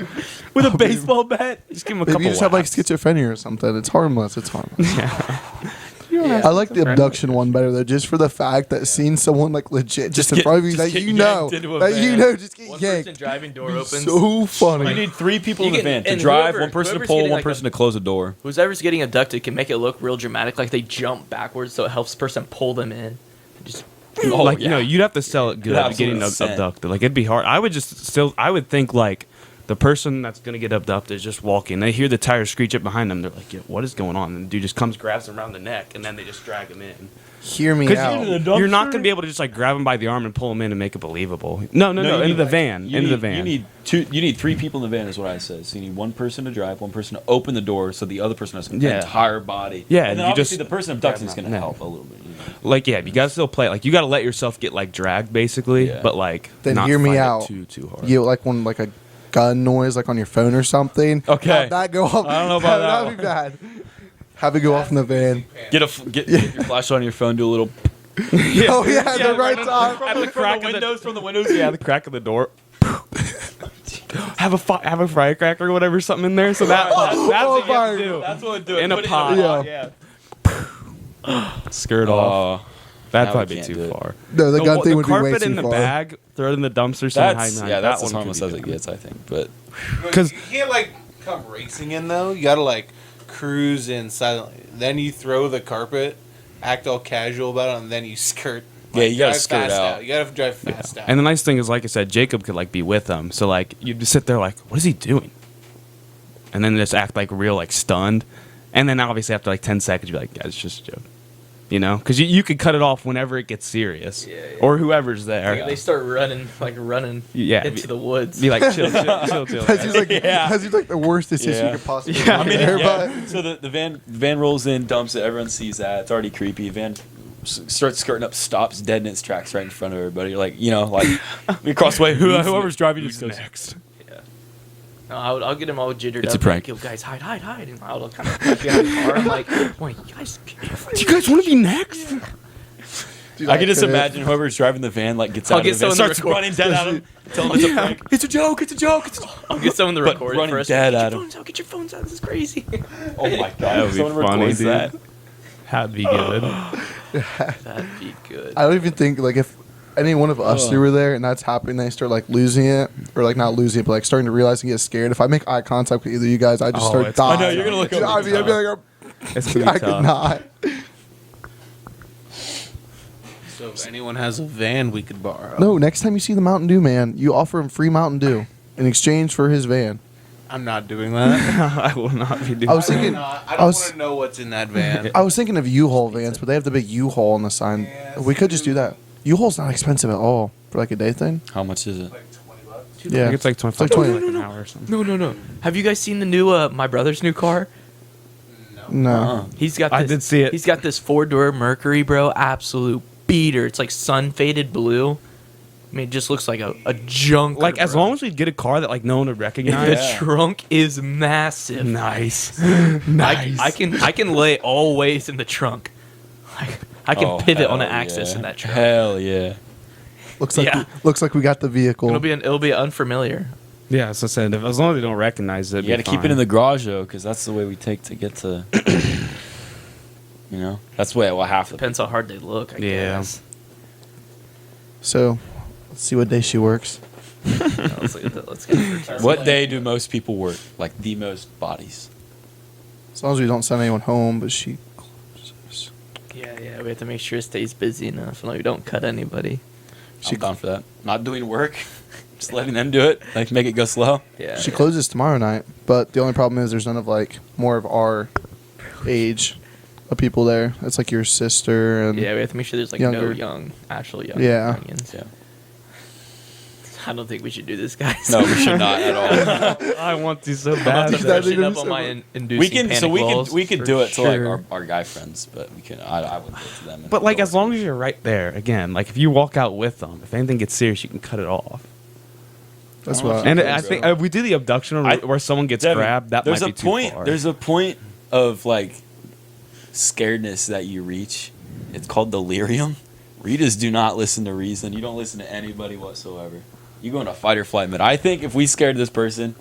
Speaker 3: with a baseball bat.
Speaker 2: Just give them a
Speaker 5: maybe
Speaker 2: couple.
Speaker 5: you just have like
Speaker 2: whacks.
Speaker 5: schizophrenia or something. It's harmless. It's harmless. I like the abduction one better though, just for the fact that seeing someone like legit just in
Speaker 3: get-
Speaker 5: front of you
Speaker 3: just
Speaker 5: that
Speaker 3: get
Speaker 5: you know,
Speaker 3: yanked into a
Speaker 5: that you
Speaker 3: van.
Speaker 5: know, just get
Speaker 4: One person
Speaker 5: yanked.
Speaker 4: driving, door opens.
Speaker 5: So funny.
Speaker 3: You need 3 people in
Speaker 4: You
Speaker 3: the
Speaker 4: can-
Speaker 3: van to
Speaker 4: and
Speaker 3: drive,
Speaker 4: whoever-
Speaker 3: one person to
Speaker 4: whoever's
Speaker 3: pull,
Speaker 4: getting,
Speaker 3: one
Speaker 4: like,
Speaker 3: person to close the door.
Speaker 4: Whoever's getting abducted can make it look real dramatic, like they jump backwards, so it helps the person pull them in. Just
Speaker 3: Oh,
Speaker 2: Like
Speaker 3: yeah.
Speaker 2: you'd have to sell it good
Speaker 3: Yeah,
Speaker 2: at getting
Speaker 3: absolutely.
Speaker 2: abducted. Like it'd be hard. I would think like the person that's gonna get abducted is just walking. They hear the tire screech up behind them. They're like, "Yo, what is going on?" And the dude just comes, grabs them around the neck, and then they just drag him in.
Speaker 5: Hear me
Speaker 2: Because
Speaker 5: out.
Speaker 2: you're not gonna be able to just like grab him by the arm and pull him in and make it believable. No,
Speaker 3: you
Speaker 2: into
Speaker 3: need,
Speaker 2: the
Speaker 3: like,
Speaker 2: van,
Speaker 3: You
Speaker 2: into
Speaker 3: need,
Speaker 2: the van.
Speaker 3: You need 3 people in the van, is what I said. So you need one person to drive, one person to open the door, so the other person has an
Speaker 2: Yeah.
Speaker 3: entire body.
Speaker 2: Yeah,
Speaker 3: and then
Speaker 2: you
Speaker 3: obviously
Speaker 2: just
Speaker 3: the person abducting is going to
Speaker 2: Yeah.
Speaker 3: help a little bit. You know?
Speaker 2: Like yeah, you gotta still play. Like you gotta let yourself get like dragged basically,
Speaker 3: Yeah.
Speaker 2: but like
Speaker 5: Then
Speaker 2: not
Speaker 5: hear me
Speaker 2: fight it
Speaker 5: out.
Speaker 2: too hard.
Speaker 5: You like when like a gun noise like on your phone or something.
Speaker 3: Okay.
Speaker 5: Have that go off.
Speaker 3: I don't know about that
Speaker 5: That'd be bad. Have it go off in the van.
Speaker 3: Get your flashlight on your phone, do a little
Speaker 5: Oh yeah, the right time.
Speaker 2: At the crack of the
Speaker 3: from the windows.
Speaker 2: yeah, the crack of the door. have a firecracker or whatever, something in there. So that's what you have to do.
Speaker 3: That's what would do it.
Speaker 2: In a
Speaker 3: Put it
Speaker 2: pot.
Speaker 5: Yeah.
Speaker 2: Skirt off. That'd
Speaker 3: Now we
Speaker 2: probably be
Speaker 3: can't
Speaker 2: too
Speaker 3: do it.
Speaker 2: far.
Speaker 5: No, the gun thing would be way
Speaker 2: carpet
Speaker 5: too
Speaker 2: in the
Speaker 5: far.
Speaker 2: bag, throw it in the dumpster, something hiding behind.
Speaker 3: That's
Speaker 2: that
Speaker 3: as
Speaker 2: one
Speaker 3: harmless
Speaker 2: could
Speaker 3: as
Speaker 2: be
Speaker 3: it
Speaker 2: done.
Speaker 3: gets, I think. But
Speaker 2: Because
Speaker 1: you can't like come racing in though. You gotta like cruise in silently. Then you throw the carpet, act all casual about it, and then you skirt.
Speaker 3: Yeah, you gotta
Speaker 1: drive
Speaker 3: skirt
Speaker 1: fast
Speaker 3: out.
Speaker 1: You gotta drive fast out.
Speaker 2: And the nice thing is, like I said, Jacob could like be with them. So like you'd just sit there like, what is he doing? And then just act like real like stunned. And then obviously after like 10 seconds, you'd be like, guys, it's just a joke. You know, because you could cut it off whenever it gets serious, or whoever's there.
Speaker 4: they start running
Speaker 2: Yeah.
Speaker 4: into the woods.
Speaker 2: Be like, chill.
Speaker 5: That seems like
Speaker 3: Yeah.
Speaker 5: that seems like the worst decision
Speaker 3: Yeah.
Speaker 5: you could possibly
Speaker 2: Yeah.
Speaker 5: make.
Speaker 2: I mean,
Speaker 5: Everybody-
Speaker 3: So the van rolls in, dumps it. Everyone sees that. It's already creepy. Van starts skirting up, stops dead in its tracks right in front of everybody. You're like, you know, like across the way. Whoever's driving just goes
Speaker 2: next.
Speaker 4: No, I'll get them all jittered
Speaker 3: It's
Speaker 4: up.
Speaker 3: a prank.
Speaker 4: Like, yo, guys, hide. And I'll kind of push behind the car. I'm like, boy, you guys.
Speaker 2: Do you guys want to be next?
Speaker 5: Dude,
Speaker 3: I can just
Speaker 5: couldn't.
Speaker 3: imagine whoever's driving the van like gets
Speaker 4: I'll
Speaker 3: out
Speaker 4: get
Speaker 3: of the van,
Speaker 4: someone to
Speaker 3: starts
Speaker 4: record.
Speaker 3: running dead at him, tell him it's a prank. It's a joke. It's a joke.
Speaker 4: I'll get someone to
Speaker 3: But
Speaker 4: record it
Speaker 3: running
Speaker 4: for us.
Speaker 3: dead
Speaker 4: Get
Speaker 3: at
Speaker 4: your
Speaker 3: him.
Speaker 4: phones out. Get your phones out. This is crazy.
Speaker 3: Oh my god!
Speaker 2: That would be
Speaker 3: Someone
Speaker 2: funny,
Speaker 3: records
Speaker 2: dude.
Speaker 3: that.
Speaker 2: That'd be good.
Speaker 4: That'd be good.
Speaker 5: I don't even think like if any one of us two were there and that's happening, they start like losing it or like not losing it, but like starting to realize and get scared. If I make eye contact with either of you guys, I just
Speaker 2: Oh,
Speaker 5: start
Speaker 2: it's-
Speaker 5: dying.
Speaker 3: I know, you're gonna look
Speaker 5: Dude,
Speaker 3: over
Speaker 5: I'd be like,
Speaker 2: It's gonna be
Speaker 5: I could
Speaker 2: tough.
Speaker 5: not.
Speaker 1: So if anyone has a van we could borrow.
Speaker 5: No, next time you see the Mountain Dew man, you offer him free Mountain Dew in exchange for his van.
Speaker 1: I'm not doing that.
Speaker 2: I will not be doing.
Speaker 5: I was
Speaker 2: that.
Speaker 5: thinking,
Speaker 1: I
Speaker 5: I
Speaker 1: don't
Speaker 5: was-
Speaker 1: want to know what's in that van.
Speaker 5: I was thinking of U-Haul vans, but they have the big U-Haul on the sign.
Speaker 1: Yeah,
Speaker 5: We could just do that. U-Haul's not expensive at all for like a day thing.
Speaker 3: How much is it?
Speaker 1: Like $20.
Speaker 2: I
Speaker 5: Yeah,
Speaker 2: think it's like 25
Speaker 5: It's like 20.
Speaker 2: like an hour or something.
Speaker 4: No. Have you guys seen the new my brother's new car?
Speaker 5: no.
Speaker 3: Uh-uh.
Speaker 4: He's got.
Speaker 2: I
Speaker 4: This,
Speaker 2: did see it.
Speaker 4: He's got this 4-door Mercury, bro. Absolute beater. It's like sun faded blue. I mean, it just looks like a junk.
Speaker 2: Like as long as we get a car that like no one would
Speaker 4: the
Speaker 2: recognize.
Speaker 3: Yeah.
Speaker 4: trunk is massive.
Speaker 2: Nice.
Speaker 4: I can lay all ways in the trunk. I can
Speaker 3: Oh,
Speaker 4: pivot on an
Speaker 3: hell
Speaker 4: axis
Speaker 3: yeah.
Speaker 4: in that trunk.
Speaker 3: Hell yeah!
Speaker 5: Looks like
Speaker 4: Yeah.
Speaker 5: looks like we got the vehicle.
Speaker 4: It'll be unfamiliar.
Speaker 2: Yeah, so I said as long as they don't recognize it,
Speaker 3: You got to keep it in the garage though, because that's the way we take to get to. You know, that's the way. Well, half the
Speaker 4: Depends how hard they look. I
Speaker 2: Yeah.
Speaker 4: guess.
Speaker 5: So, let's see what day she works.
Speaker 4: Let's get it.
Speaker 3: What day do most people work? Like the most bodies.
Speaker 5: As long as we don't send anyone home, but she closes.
Speaker 4: Yeah. We have to make sure it stays busy enough, and we don't cut anybody.
Speaker 5: She
Speaker 3: I'm down for that. Not doing work, just letting them do it. Like make it go slow.
Speaker 4: Yeah.
Speaker 5: She closes tomorrow night, but the only problem is there's none of like more of our age of people there. It's like your sister and
Speaker 4: Yeah, we have to make sure there's like no
Speaker 5: Younger.
Speaker 4: actual young
Speaker 5: Yeah.
Speaker 4: youngins.
Speaker 3: Yeah.
Speaker 4: I don't think we should do this, guys.
Speaker 3: No, we should not at all.
Speaker 2: I want to so
Speaker 4: I'm
Speaker 2: bad.
Speaker 5: That
Speaker 4: brushing
Speaker 5: even
Speaker 4: up on
Speaker 5: so
Speaker 4: my
Speaker 5: much.
Speaker 4: inducing
Speaker 3: We can,
Speaker 4: panic
Speaker 3: so we
Speaker 4: walls
Speaker 3: could, we could
Speaker 4: for
Speaker 3: do it to
Speaker 4: sure.
Speaker 3: like our guy friends, but we can. I wouldn't do it to them.
Speaker 2: But like, as long as you're right there, again, like if you walk out with them, if anything gets serious, you can cut it off.
Speaker 5: That's
Speaker 3: Oh,
Speaker 5: what.
Speaker 2: And
Speaker 3: Okay,
Speaker 2: I
Speaker 3: bro.
Speaker 2: think if we do the abduction where someone gets
Speaker 3: Devin,
Speaker 2: grabbed, that
Speaker 3: there's
Speaker 2: might
Speaker 3: a
Speaker 2: be too
Speaker 3: point.
Speaker 2: far.
Speaker 3: There's a point of like scaredness that you reach. It's called delirium. Readers do not listen to reason. You don't listen to anybody whatsoever. You go into fight or flight mode. I think if we scared this person,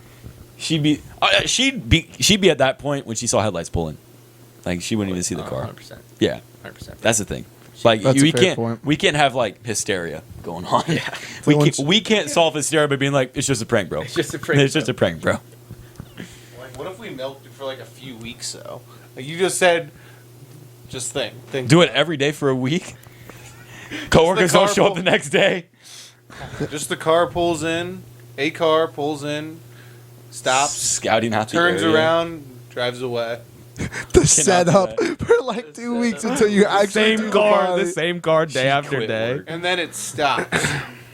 Speaker 3: she'd be at that point when she saw headlights pulling. Like she wouldn't even see the car.
Speaker 4: 100%.
Speaker 3: Yeah,
Speaker 4: 100%.
Speaker 3: that's the thing. Like
Speaker 5: That's a fair point.
Speaker 3: we can't have like hysteria going on. Yeah.
Speaker 5: Once-
Speaker 3: we can't solve hysteria by being like it's just a prank, bro.
Speaker 4: It's just a prank,
Speaker 3: It's just a prank, bro.
Speaker 1: Like, what if we milked it for like a few weeks though? Like you just said, just think.
Speaker 3: Do it every day for a week. Coworkers
Speaker 1: car
Speaker 3: don't show up
Speaker 1: pull-
Speaker 3: the next day.
Speaker 1: Just the car pulls in, stops,
Speaker 3: Scouting out the
Speaker 1: turns
Speaker 3: area.
Speaker 1: around, drives away.
Speaker 5: The setup
Speaker 3: do
Speaker 5: for like 2 weeks until you actually do
Speaker 2: same
Speaker 5: the
Speaker 2: car,
Speaker 5: party.
Speaker 2: the same car day
Speaker 3: She
Speaker 2: after
Speaker 3: quit
Speaker 2: day.
Speaker 3: work.
Speaker 1: And then it stops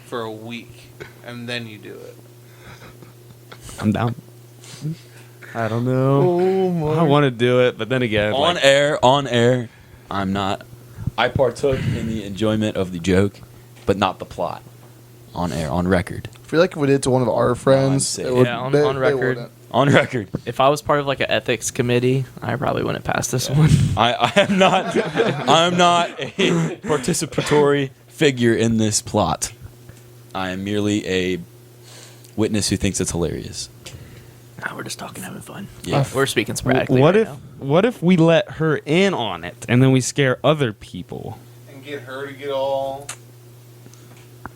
Speaker 1: for a week, and then you do it.
Speaker 2: I'm down. I don't know.
Speaker 5: Oh my!
Speaker 2: I want to do it, but then again,
Speaker 3: On
Speaker 2: like,
Speaker 3: air, I'm not. I partook in the enjoyment of the joke, but not the plot. On air, on record.
Speaker 5: I feel like if we did it to one of our friends,
Speaker 3: safe.
Speaker 5: it would,
Speaker 4: Yeah, on
Speaker 5: they
Speaker 4: record.
Speaker 5: wouldn't.
Speaker 3: On record.
Speaker 4: If I was part of like an ethics committee, I probably wouldn't pass this one.
Speaker 3: I am not. I'm not a participatory figure in this plot. I am merely a witness who thinks it's hilarious.
Speaker 4: Nah, we're just talking, having fun.
Speaker 3: Yeah.
Speaker 4: We're speaking sporadically.
Speaker 2: what
Speaker 4: right
Speaker 2: if
Speaker 4: now.
Speaker 2: what if we let her in on it and then we scare other people?
Speaker 1: And get her to get all.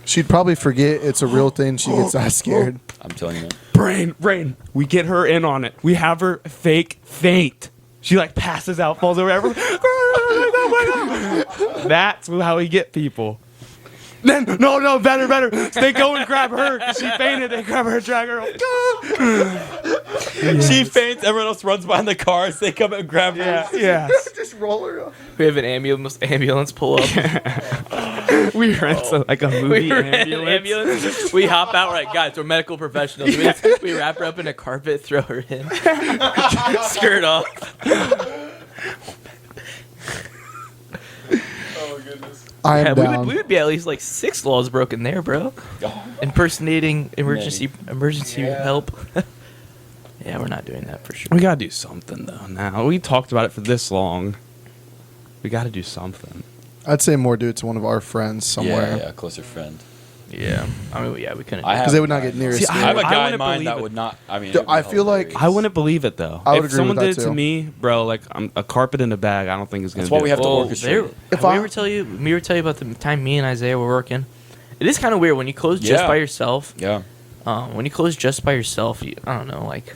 Speaker 5: She'd probably forget it's a real thing. She gets that scared.
Speaker 3: I'm telling you.
Speaker 2: Brain. We get her in on it. We have her fake faint. She like passes out, falls over. Everyone, oh my God. That's how we get people. Then no, better. They go and grab her. 'Cause she fainted. They grab her, drag her.
Speaker 3: She faints. Everyone else runs behind the cars. They come and grab her.
Speaker 2: Yes.
Speaker 5: Just roll her up.
Speaker 4: We have an ambulance pull up.
Speaker 2: We rent like a movie
Speaker 4: We ran an
Speaker 2: ambulance.
Speaker 4: ambulance. We hop out, right, guys, we're medical professionals. We wrap her up in a carpet, throw her in. Skirt off.
Speaker 1: Oh goodness.
Speaker 5: I am
Speaker 4: Yeah,
Speaker 5: down.
Speaker 4: we would be at least like 6 laws broken there, bro. Impersonating emergency
Speaker 1: Yeah.
Speaker 4: help. Yeah, we're not doing that for sure.
Speaker 2: We gotta do something though. Now we talked about it for this long. We gotta do something.
Speaker 5: I'd say more do it to one of our friends somewhere.
Speaker 3: Yeah, closer friend.
Speaker 4: Yeah, I mean, yeah, we couldn't.
Speaker 3: I have
Speaker 5: Because they would not get near
Speaker 2: See,
Speaker 5: as
Speaker 3: I have a
Speaker 2: I
Speaker 3: guy in
Speaker 2: wouldn't
Speaker 3: mind
Speaker 2: believe
Speaker 3: that
Speaker 2: it.
Speaker 3: would not. I mean,
Speaker 5: Dude,
Speaker 3: it would
Speaker 5: I
Speaker 3: be
Speaker 5: feel like-
Speaker 3: hilarious.
Speaker 2: I wouldn't believe it though.
Speaker 5: I would
Speaker 2: if
Speaker 5: agree
Speaker 2: someone
Speaker 5: with
Speaker 2: did
Speaker 5: that
Speaker 2: it to
Speaker 5: too.
Speaker 2: me, bro, like I'm a carpet in a bag. I don't think it's gonna.
Speaker 3: That's why
Speaker 2: do
Speaker 3: we
Speaker 2: it.
Speaker 3: have to
Speaker 4: Oh,
Speaker 3: orchestrate.
Speaker 5: If
Speaker 4: Have we
Speaker 5: I-
Speaker 4: ever tell you about the time me and Isaiah were working? It is kind of weird when you close just
Speaker 3: Yeah.
Speaker 4: by yourself.
Speaker 3: Yeah.
Speaker 4: When you close just by yourself, I don't know, like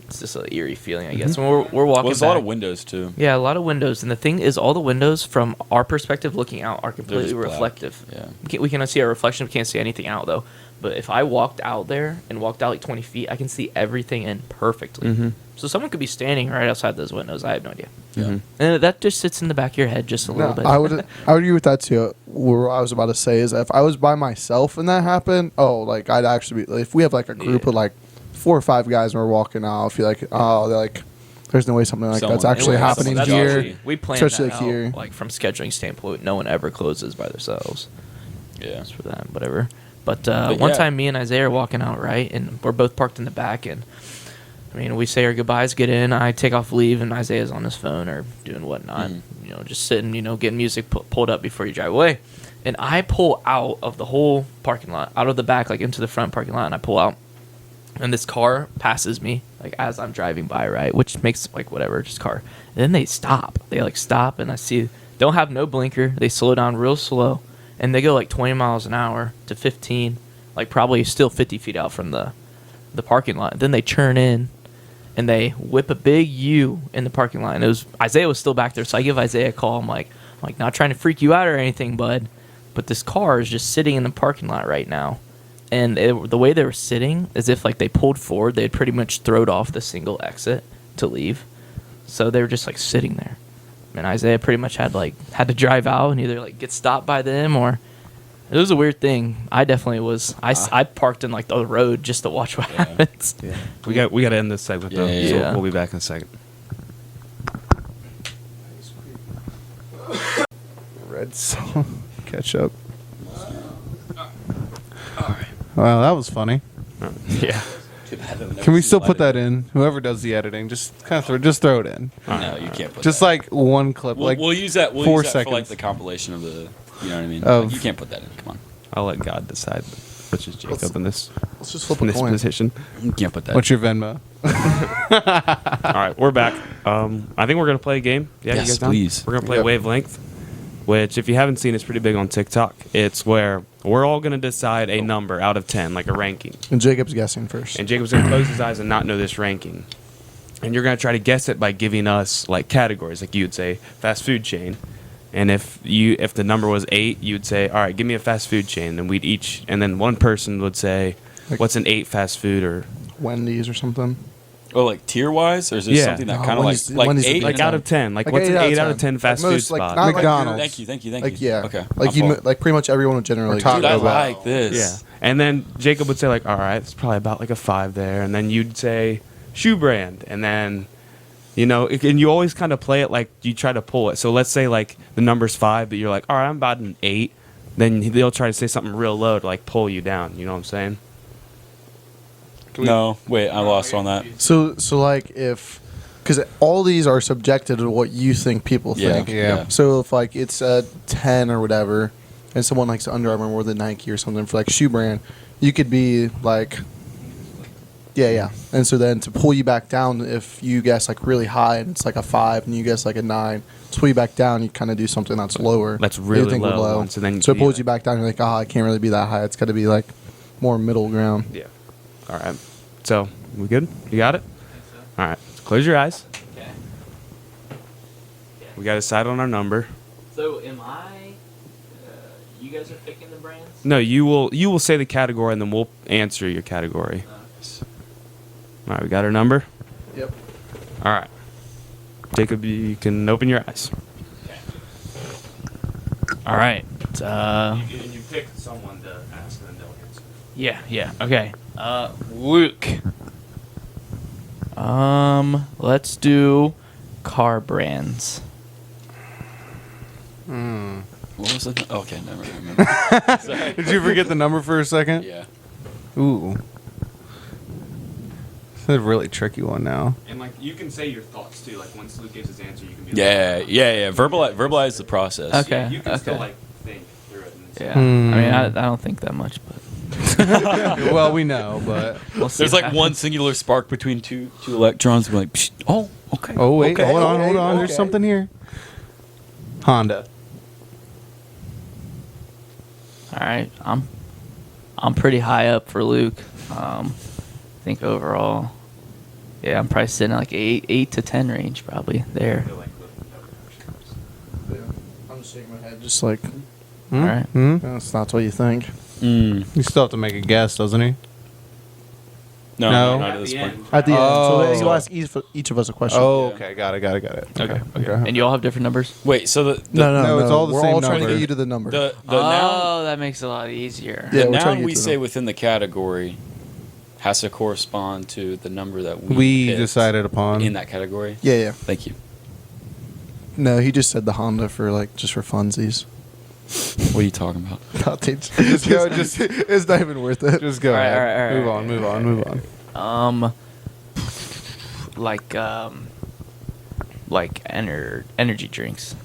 Speaker 4: it's just an eerie feeling, I guess. When we're walking,
Speaker 3: Well, there's a lot
Speaker 4: back-
Speaker 3: of windows too.
Speaker 4: Yeah, a lot of windows, and the thing is, all the windows from our perspective looking out are
Speaker 3: They're
Speaker 4: completely
Speaker 3: just black.
Speaker 4: reflective.
Speaker 3: Yeah.
Speaker 4: We can see our reflection. We can't see anything out though. But if I walked out there and walked out like 20 feet, I can see everything in perfectly.
Speaker 2: Mhm.
Speaker 4: So someone could be standing right outside those windows. I have no idea.
Speaker 3: Yeah.
Speaker 4: And that just sits in the back of your head just a little
Speaker 5: No,
Speaker 4: bit.
Speaker 5: I would agree with that too. What I was about to say is that if I was by myself and that happened, like I'd actually be. Like, if we have like a group
Speaker 4: Yeah.
Speaker 5: of like 4 or 5 guys and we're walking out, I feel like they're like, there's no way something like that's
Speaker 3: Someone-
Speaker 5: actually
Speaker 3: it was-
Speaker 5: happening
Speaker 3: that's
Speaker 5: here.
Speaker 3: actually-
Speaker 4: we planned
Speaker 5: especially
Speaker 4: that
Speaker 5: like
Speaker 4: out,
Speaker 5: here.
Speaker 4: like from scheduling standpoint. No one ever closes by themselves.
Speaker 3: Yeah.
Speaker 4: Just for that, whatever. But
Speaker 3: But
Speaker 4: one
Speaker 3: yeah.
Speaker 4: time, me and Isaiah are walking out, right, and we're both parked in the back, and I mean, we say our goodbyes, get in. I take off leave, and Isaiah's on his phone or doing whatnot.
Speaker 3: Mhm.
Speaker 4: You know, just sitting, getting music pulled up before you drive away. And I pull out of the whole parking lot, out of the back, like into the front parking lot, and I pull out, and this car passes me, like as I'm driving by, right, which makes like whatever, just car. And then they stop. They like stop, and I see don't have no blinker. They slow down real slow, and they go like 20 miles an hour to 15, like probably still 50 feet out from the parking lot. Then they churn in, and they whip a big U in the parking lot. And Isaiah was still back there, so I give Isaiah a call. I'm like not trying to freak you out or anything, bud, but this car is just sitting in the parking lot right now. And the way they were sitting, as if like they pulled forward, they had pretty much throwed off the single exit to leave. So they were just like sitting there. And Isaiah pretty much had to drive out and either like get stopped by them or it was a weird thing. I definitely was. I parked in like the road just to watch what happens.
Speaker 2: Yeah. We got to end this segment though.
Speaker 3: Yeah,
Speaker 2: So
Speaker 4: yeah.
Speaker 2: we'll be back in a second.
Speaker 1: Red song. Catch up. Wow, that was funny.
Speaker 2: Yeah.
Speaker 1: Can we still put that in? Whoever does the editing, just kind of throw it in.
Speaker 3: No, you can't put
Speaker 1: Just
Speaker 3: that.
Speaker 1: like one clip,
Speaker 3: We'll,
Speaker 1: like
Speaker 3: we'll use that. We'll
Speaker 1: 4
Speaker 3: use that for like
Speaker 1: seconds.
Speaker 3: the compilation of the. You know what I mean?
Speaker 1: Of-
Speaker 3: Like, you can't put that in. Come on.
Speaker 2: I'll let God decide which is Jacob in this
Speaker 5: Let's just flip
Speaker 2: in
Speaker 5: a
Speaker 2: this
Speaker 5: coin.
Speaker 2: position.
Speaker 3: You can't put that.
Speaker 1: What's your Venmo?
Speaker 2: All right, we're back. I think we're gonna play a game. Yeah,
Speaker 3: Yes,
Speaker 2: you guys down?
Speaker 3: please.
Speaker 2: We're gonna play
Speaker 5: Yep.
Speaker 2: Wavelength, which, if you haven't seen, is pretty big on TikTok. It's where we're all gonna decide a number out of 10, like a ranking,
Speaker 5: And Jacob's guessing first.
Speaker 2: and Jacob's gonna close his eyes and not know this ranking, and you're gonna try to guess it by giving us like categories, like you'd say fast food chain, and if the number was 8, you'd say, all right, give me a fast food chain, and then one person would say,
Speaker 5: Like-
Speaker 2: what's an 8 fast food or
Speaker 5: Wendy's or something.
Speaker 3: Oh, like tier wise, or is there
Speaker 2: Yeah.
Speaker 3: something that
Speaker 5: No,
Speaker 3: kind of
Speaker 5: Wendy's-
Speaker 3: like
Speaker 5: Wendy's is
Speaker 3: eight?
Speaker 2: like out of 10, like
Speaker 5: Like
Speaker 2: what's an 8 out of 10
Speaker 5: Like
Speaker 2: fast food
Speaker 5: most, like,
Speaker 2: spot?
Speaker 5: not like
Speaker 1: McDonald's.
Speaker 3: Thank you.
Speaker 5: Like yeah,
Speaker 3: Okay.
Speaker 5: like
Speaker 3: I'm full.
Speaker 5: like pretty much everyone would generally.
Speaker 1: Or Taco
Speaker 3: Dude, I
Speaker 1: Bell.
Speaker 3: like this.
Speaker 2: Yeah. And then Jacob would say, like, all right, it's probably about like a 5 there. And then you'd say shoe brand. And then, and you always kind of play it like you try to pull it. So let's say like the number's 5, but you're like, all right, I'm about an 8. Then they'll try to say something real low to like pull you down. You know what I'm saying?
Speaker 3: No, wait, I lost on that.
Speaker 5: So like if, because all these are subjected to what you think people
Speaker 3: Yeah.
Speaker 5: think.
Speaker 1: Yeah.
Speaker 5: So if like it's a 10 or whatever, and someone likes Under Armour more than Nike or something for like shoe brand, you could be like, yeah. And so then to pull you back down, if you guess like really high and it's like a 5, and you guess like a 9, to pull you back down, you kind of do something that's lower.
Speaker 2: That's
Speaker 5: that you
Speaker 2: really
Speaker 5: think would
Speaker 2: low once, and then
Speaker 5: so it
Speaker 2: you-
Speaker 5: pulls you back down. You're like, I can't really be that high. It's got to be like more middle ground.
Speaker 2: Yeah. All right. So, we good? You got it? All right. Close your eyes.
Speaker 4: Okay.
Speaker 2: We got to decide on our number.
Speaker 4: So am I? You guys are picking the brands.
Speaker 2: No, you will say the category, and then we'll answer your category. All right, we got our number.
Speaker 5: Yep.
Speaker 2: All right, Jacob, you can open your eyes.
Speaker 4: All right.
Speaker 2: You pick someone to ask, and then they'll answer.
Speaker 4: Yeah. Okay. Luke. Let's do car brands.
Speaker 3: What was it? Okay, never mind. Sorry.
Speaker 1: Did you forget the number for a second?
Speaker 3: Yeah.
Speaker 1: Ooh. It's a really tricky one now.
Speaker 2: And like, you can say your thoughts too. Like, once Luke gives his answer, you can be
Speaker 3: Yeah. Verbalize the process.
Speaker 4: Okay.
Speaker 2: You can still
Speaker 4: okay.
Speaker 2: like think through it. And
Speaker 4: Yeah.
Speaker 2: say,
Speaker 4: I mean, I don't think that much, but
Speaker 1: Well, we know, but
Speaker 4: we'll see.
Speaker 3: There's like one singular spark between two electrons. We're like, Psh, oh, okay.
Speaker 1: oh wait,
Speaker 5: Okay,
Speaker 1: hold on.
Speaker 5: okay.
Speaker 1: There's something here. Honda.
Speaker 4: All right. I'm pretty high up for Luke. I think overall, yeah, I'm probably sitting at like 8 to 10 range, probably there.
Speaker 5: I'm just shaking my head, just like
Speaker 1: Hmm?
Speaker 4: All right.
Speaker 1: Hmm?
Speaker 5: that's not what you think.
Speaker 3: Mm.
Speaker 1: You still have to make a guess, doesn't he?
Speaker 3: No,
Speaker 1: No.
Speaker 3: not at this point.
Speaker 5: At the
Speaker 1: Oh.
Speaker 5: end, so you'll ask each of us a question.
Speaker 1: Oh,
Speaker 3: Yeah.
Speaker 1: okay. Got it.
Speaker 4: Okay. And you all have different numbers?
Speaker 3: Wait, so the
Speaker 5: No,
Speaker 1: it's all the
Speaker 5: We're
Speaker 1: same
Speaker 5: all trying to
Speaker 1: number.
Speaker 5: get you to the number.
Speaker 3: the noun
Speaker 4: that makes it a lot easier.
Speaker 5: Yeah,
Speaker 3: the
Speaker 5: we're trying to
Speaker 3: noun
Speaker 5: get
Speaker 3: we
Speaker 5: to the
Speaker 3: say
Speaker 5: number.
Speaker 3: within the category has to correspond to the number that
Speaker 1: We
Speaker 3: picked
Speaker 1: decided upon.
Speaker 3: in that category.
Speaker 5: yeah.
Speaker 3: Thank you.
Speaker 5: No, he just said the Honda for like just for funsies.
Speaker 3: What are you talking about?
Speaker 1: Just go. Just
Speaker 5: It's not even worth it.
Speaker 1: Just go.
Speaker 4: All right,
Speaker 1: ahead.
Speaker 4: all right,
Speaker 1: Move on.
Speaker 4: Like energy drinks.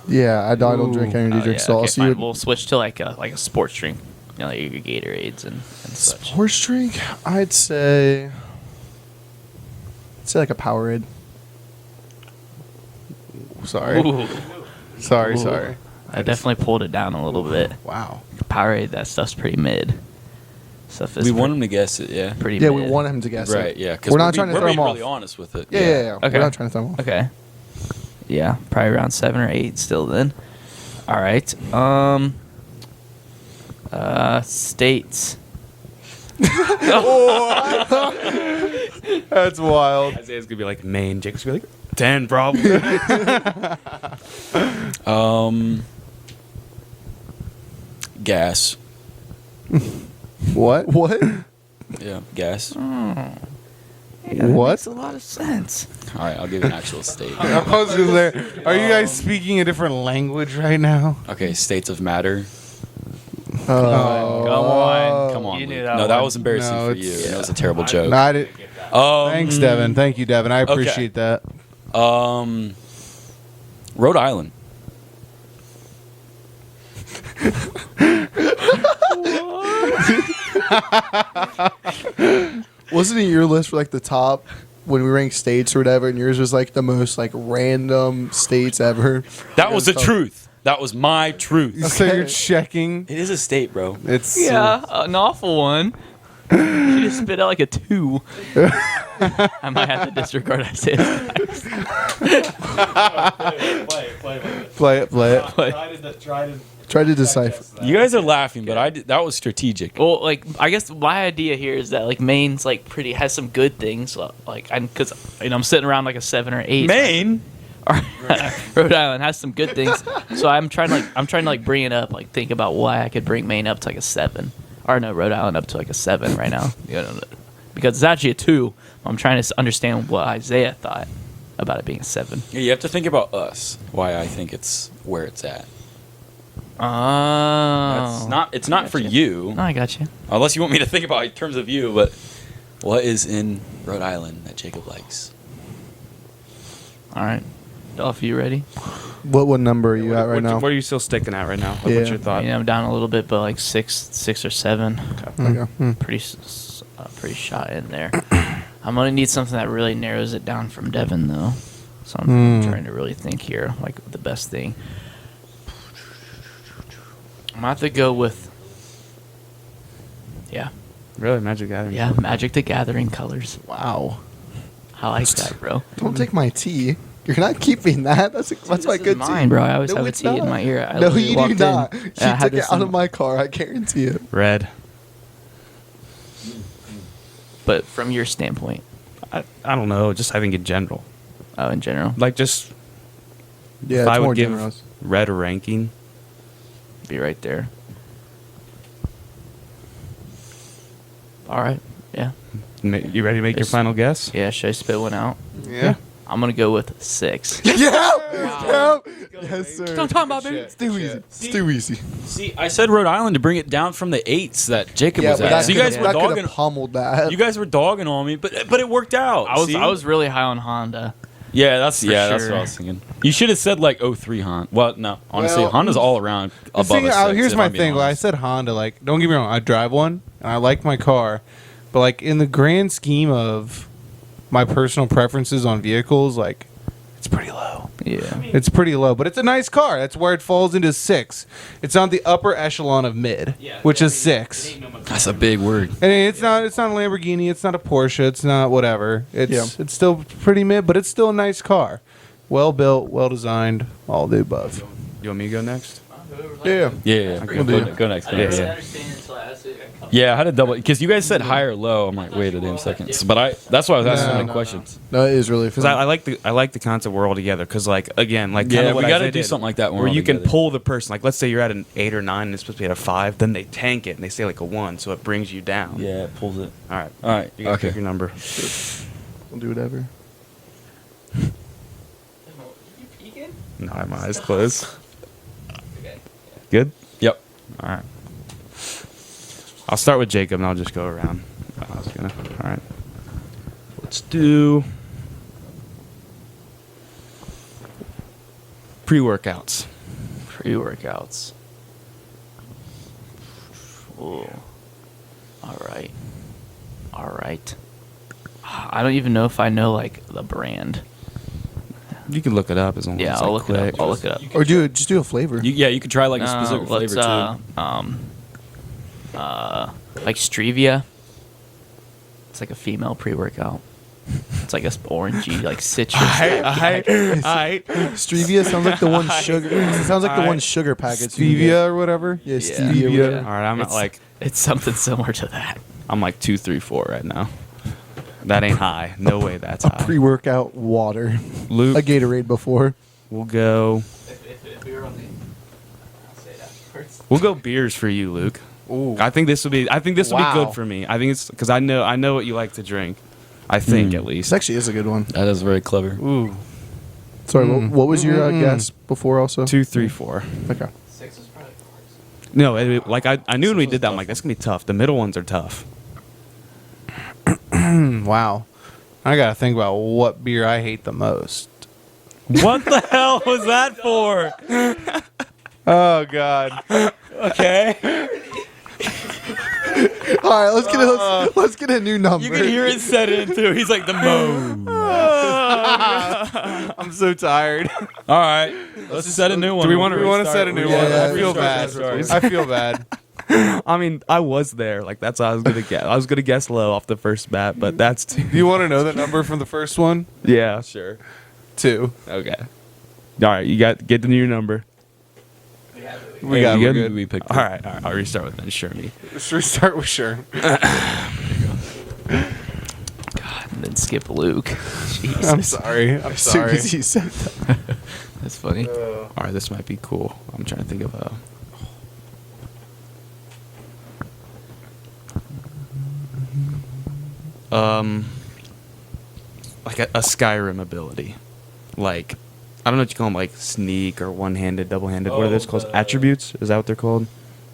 Speaker 5: Yeah, I don't drink energy drinks at all.
Speaker 4: Okay,
Speaker 5: So
Speaker 4: fine.
Speaker 5: you
Speaker 4: We'll switch to like a sports drink. Like your Gatorades and such.
Speaker 5: sports drink? I'd say like a Powerade.
Speaker 1: Sorry.
Speaker 4: Ooh.
Speaker 1: Sorry.
Speaker 4: I definitely pulled it down a little bit.
Speaker 1: Wow.
Speaker 4: Powerade, that stuff's pretty mid. Stuff is
Speaker 3: We want him to guess it, yeah.
Speaker 4: pretty
Speaker 5: Yeah,
Speaker 4: mid.
Speaker 5: we want him to guess
Speaker 3: Right,
Speaker 5: it.
Speaker 3: yeah. 'cause
Speaker 5: We're not trying to
Speaker 3: we're
Speaker 5: throw
Speaker 3: being
Speaker 5: him
Speaker 3: really
Speaker 5: off.
Speaker 3: honest with it.
Speaker 5: Yeah.
Speaker 4: Okay.
Speaker 5: We're not trying to throw him off.
Speaker 4: Okay. Yeah, probably around 7 or 8 still then. All right. States.
Speaker 1: That's wild.
Speaker 2: Isaiah's gonna be like Maine. Jacob's gonna be like 10 probably.
Speaker 3: Gas.
Speaker 1: What?
Speaker 5: What?
Speaker 3: Yeah, gas.
Speaker 4: Yeah, that
Speaker 1: What?
Speaker 4: makes a lot of sense.
Speaker 3: All right, I'll give you an actual state.
Speaker 1: I was gonna say, are you guys speaking a different language right now?
Speaker 3: Okay, states of matter.
Speaker 4: Come on.
Speaker 3: Come on.
Speaker 4: You knew
Speaker 3: Luke.
Speaker 4: that
Speaker 3: No, that
Speaker 4: one.
Speaker 3: was embarrassing
Speaker 1: No,
Speaker 3: for you.
Speaker 1: it's-
Speaker 3: That was a terrible joke.
Speaker 1: No, I didn't. Thanks,
Speaker 3: Thanks,
Speaker 1: Devin. Thank you, Devin. I appreciate that.
Speaker 3: Rhode Island.
Speaker 5: Wasn't it your list for like the top when we ranked states or whatever, and yours was like the most like random states ever?
Speaker 3: That was the truth. That was my truth.
Speaker 1: So you're checking.
Speaker 3: It is a state, bro.
Speaker 1: It's
Speaker 4: Yeah, an awful one. She just spit out like a 2. I might have to disregard Isaiah's facts.
Speaker 1: Play it.
Speaker 5: Try to decipher.
Speaker 3: You guys are laughing, but that was strategic.
Speaker 4: Well, like I guess my idea here is that like Maine's like has some good things. Like because I'm sitting around like a 7 or 8.
Speaker 3: Maine.
Speaker 4: Rhode Island has some good things, so I'm trying to bring it up, like think about why I could bring Maine up to like a 7, or no, Rhode Island up to like a 7 right now, because it's actually a 2. I'm trying to understand what Isaiah thought about it being a 7.
Speaker 3: Yeah, you have to think about us. Why I think it's where it's at.
Speaker 4: Oh,
Speaker 3: It's not for you,
Speaker 4: No, I got you.
Speaker 3: unless you want me to think about it in terms of you. But what is in Rhode Island that Jacob likes?
Speaker 4: All right, Dolph, you ready?
Speaker 5: What number are you at right now?
Speaker 2: What are you still sticking at right now? Like,
Speaker 5: Yeah.
Speaker 2: What's your
Speaker 4: I
Speaker 2: thought?
Speaker 4: mean, I'm down a little bit, but like 6 or 7.
Speaker 5: Okay.
Speaker 4: Pretty shot in there. I'm gonna need something that really narrows it down from Devin, though. So I'm trying to really think here, like the best thing. I'm gonna have to go with,
Speaker 2: Really, Magic Gathering?
Speaker 4: Magic the Gathering colors.
Speaker 1: Wow.
Speaker 4: I like that, bro.
Speaker 5: Don't take my tea. You're not keeping that. That's my
Speaker 4: This
Speaker 5: good
Speaker 4: is mine,
Speaker 5: tea.
Speaker 4: bro. I always
Speaker 5: No,
Speaker 4: have a
Speaker 5: it's
Speaker 4: tea in
Speaker 5: not.
Speaker 4: my ear. I
Speaker 5: No,
Speaker 4: literally
Speaker 5: you do
Speaker 4: walked in.
Speaker 5: not. She
Speaker 4: Yeah, I had
Speaker 5: took
Speaker 4: this
Speaker 5: it out
Speaker 4: in-
Speaker 5: of my car. I guarantee it.
Speaker 2: Red.
Speaker 4: But from your standpoint,
Speaker 2: I don't know. Just I think in general.
Speaker 4: in general,
Speaker 2: Like just
Speaker 5: Yeah,
Speaker 2: if
Speaker 5: it's
Speaker 2: I
Speaker 5: more
Speaker 2: would give
Speaker 5: generous.
Speaker 2: red a ranking.
Speaker 4: be right there. All right. Yeah.
Speaker 2: You ready to make your
Speaker 4: It's-
Speaker 2: final guess?
Speaker 4: Yeah. Should I spit one out?
Speaker 1: Yeah.
Speaker 4: I'm gonna go with 6.
Speaker 5: Yeah. Yes, sir.
Speaker 4: Don't talk about baby.
Speaker 5: It's too easy. It's too easy.
Speaker 3: See, I said Rhode Island to bring it down from the 8s that Jacob was at. So you guys were
Speaker 5: that could
Speaker 3: dogging.
Speaker 5: have pummeled that.
Speaker 3: You guys were dogging on me, but it worked out. See?
Speaker 4: I was really high on Honda.
Speaker 3: Yeah, that's
Speaker 4: For
Speaker 3: what I
Speaker 4: sure.
Speaker 3: was thinking. You should have said like 03 Honda. Well, no, honestly,
Speaker 1: Well,
Speaker 3: Honda's all around above
Speaker 1: See,
Speaker 3: us.
Speaker 1: here's
Speaker 3: if
Speaker 1: my
Speaker 3: I'm being
Speaker 1: thing. Like I
Speaker 3: honest.
Speaker 1: said Honda. Like, don't get me wrong. I drive one, and I like my car, but like in the grand scheme of my personal preferences on vehicles, like it's pretty low.
Speaker 4: Yeah.
Speaker 1: It's pretty low, but it's a nice car. That's where it falls into 6. It's on the upper echelon of mid, which is 6.
Speaker 3: That's a big word.
Speaker 1: And it's not a Lamborghini. It's not a Porsche. It's not whatever. It's still pretty mid, but it's still a nice car. Well built, well designed, all the above.
Speaker 2: You want me to go next?
Speaker 5: Yeah.
Speaker 3: Yeah.
Speaker 2: Okay.
Speaker 3: Go next. Go next. Yeah, I had to double because you guys said high or low. I'm like, wait a damn second. But that's why I was asking so many questions.
Speaker 5: No, it is really
Speaker 2: Because
Speaker 5: fun.
Speaker 2: I like the concept we're all together. Because like again, like
Speaker 3: Yeah,
Speaker 2: kinda
Speaker 3: we
Speaker 2: what
Speaker 3: got to
Speaker 2: Isaiah
Speaker 3: do
Speaker 2: did,
Speaker 3: something like that when
Speaker 2: where
Speaker 3: we're all
Speaker 2: you can
Speaker 3: together.
Speaker 2: pull the person. Like let's say you're at an 8 or 9 and it's supposed to be at a 5. Then they tank it and they say like a 1, so it brings you down.
Speaker 3: Yeah, it pulls it.
Speaker 2: All right.
Speaker 3: All right.
Speaker 2: You gotta
Speaker 3: Okay.
Speaker 2: pick your number.
Speaker 5: We'll do whatever.
Speaker 2: No, I have my eyes closed. Good.
Speaker 3: Yep.
Speaker 2: All right. I'll start with Jacob and I'll just go around. All right. Let's do pre-workouts.
Speaker 4: Pre-workouts. Ooh. All right. I don't even know if I know like the brand.
Speaker 2: You can look it up as long as
Speaker 4: Yeah,
Speaker 2: it's
Speaker 4: I'll
Speaker 2: like
Speaker 4: look
Speaker 2: quick.
Speaker 4: it up. I'll look it up.
Speaker 5: Or just do a flavor.
Speaker 3: You could try like a
Speaker 4: No,
Speaker 3: specific
Speaker 4: let's,
Speaker 3: flavor too.
Speaker 4: like Stevia. It's like a female pre-workout. It's like a orangey, like citrus.
Speaker 5: Stevia sounds like the one sugar. It sounds like the one sugar packets. you can get.
Speaker 1: Stevia or whatever.
Speaker 5: Yeah,
Speaker 4: Yeah.
Speaker 5: stevia. or whatever.
Speaker 2: All right, I'm not
Speaker 4: It's-
Speaker 2: like
Speaker 4: It's something similar to that.
Speaker 2: I'm like 2, 3, 4 right now. That ain't high. No way that's high.
Speaker 5: Pre-workout water.
Speaker 2: Luke,
Speaker 5: A Gatorade before.
Speaker 2: we'll go.
Speaker 4: If we were on the, I'll say it afterwards.
Speaker 2: We'll go beers for you, Luke.
Speaker 1: Ooh.
Speaker 2: I think this will be. I think this will
Speaker 1: Wow.
Speaker 2: be good for me. I think it's because I know what you like to drink. I think at least.
Speaker 5: This actually is a good one.
Speaker 3: That is very clever.
Speaker 1: Ooh.
Speaker 5: Sorry, what was your
Speaker 1: Mm-mm.
Speaker 5: guess before also?
Speaker 2: 2, 3, 4.
Speaker 5: Okay.
Speaker 4: 6 was probably hard.
Speaker 2: No, like I knew when we did that. I'm like, that's gonna be tough. The middle ones are tough.
Speaker 1: Wow. I gotta think about what beer I hate the most.
Speaker 3: What the hell was that for?
Speaker 1: Oh God.
Speaker 3: Okay.
Speaker 5: All right, let's get a new number.
Speaker 3: You can hear it set in too. He's like the mo.
Speaker 1: I'm so tired.
Speaker 3: All right. Let's set a new one.
Speaker 2: Do we wanna
Speaker 1: We want to set a new one.
Speaker 5: Yeah,
Speaker 1: I feel
Speaker 3: restart,
Speaker 1: bad.
Speaker 3: restart.
Speaker 1: I feel bad.
Speaker 2: I mean, I was there. Like that's what I was gonna guess. I was gonna guess low off the first bat, but that's
Speaker 1: Do you want to know the number from the first one?
Speaker 2: yeah, sure.
Speaker 1: 2.
Speaker 2: Okay. All right, you get the new number.
Speaker 1: We got
Speaker 2: you
Speaker 1: it.
Speaker 2: good?
Speaker 1: We're good.
Speaker 3: We picked
Speaker 2: All right. I'll restart with Shermy.
Speaker 1: Let's restart with sure.
Speaker 4: God, and then skip Luke. Jesus.
Speaker 1: I'm sorry. I'm
Speaker 5: As soon
Speaker 1: sorry.
Speaker 5: as you said that.
Speaker 4: That's funny.
Speaker 2: All right, this might be cool. I'm trying to think of like a Skyrim ability, like I don't know what you call them, like sneak or one-handed, double-handed. What are those called? Attributes? Is that what they're called?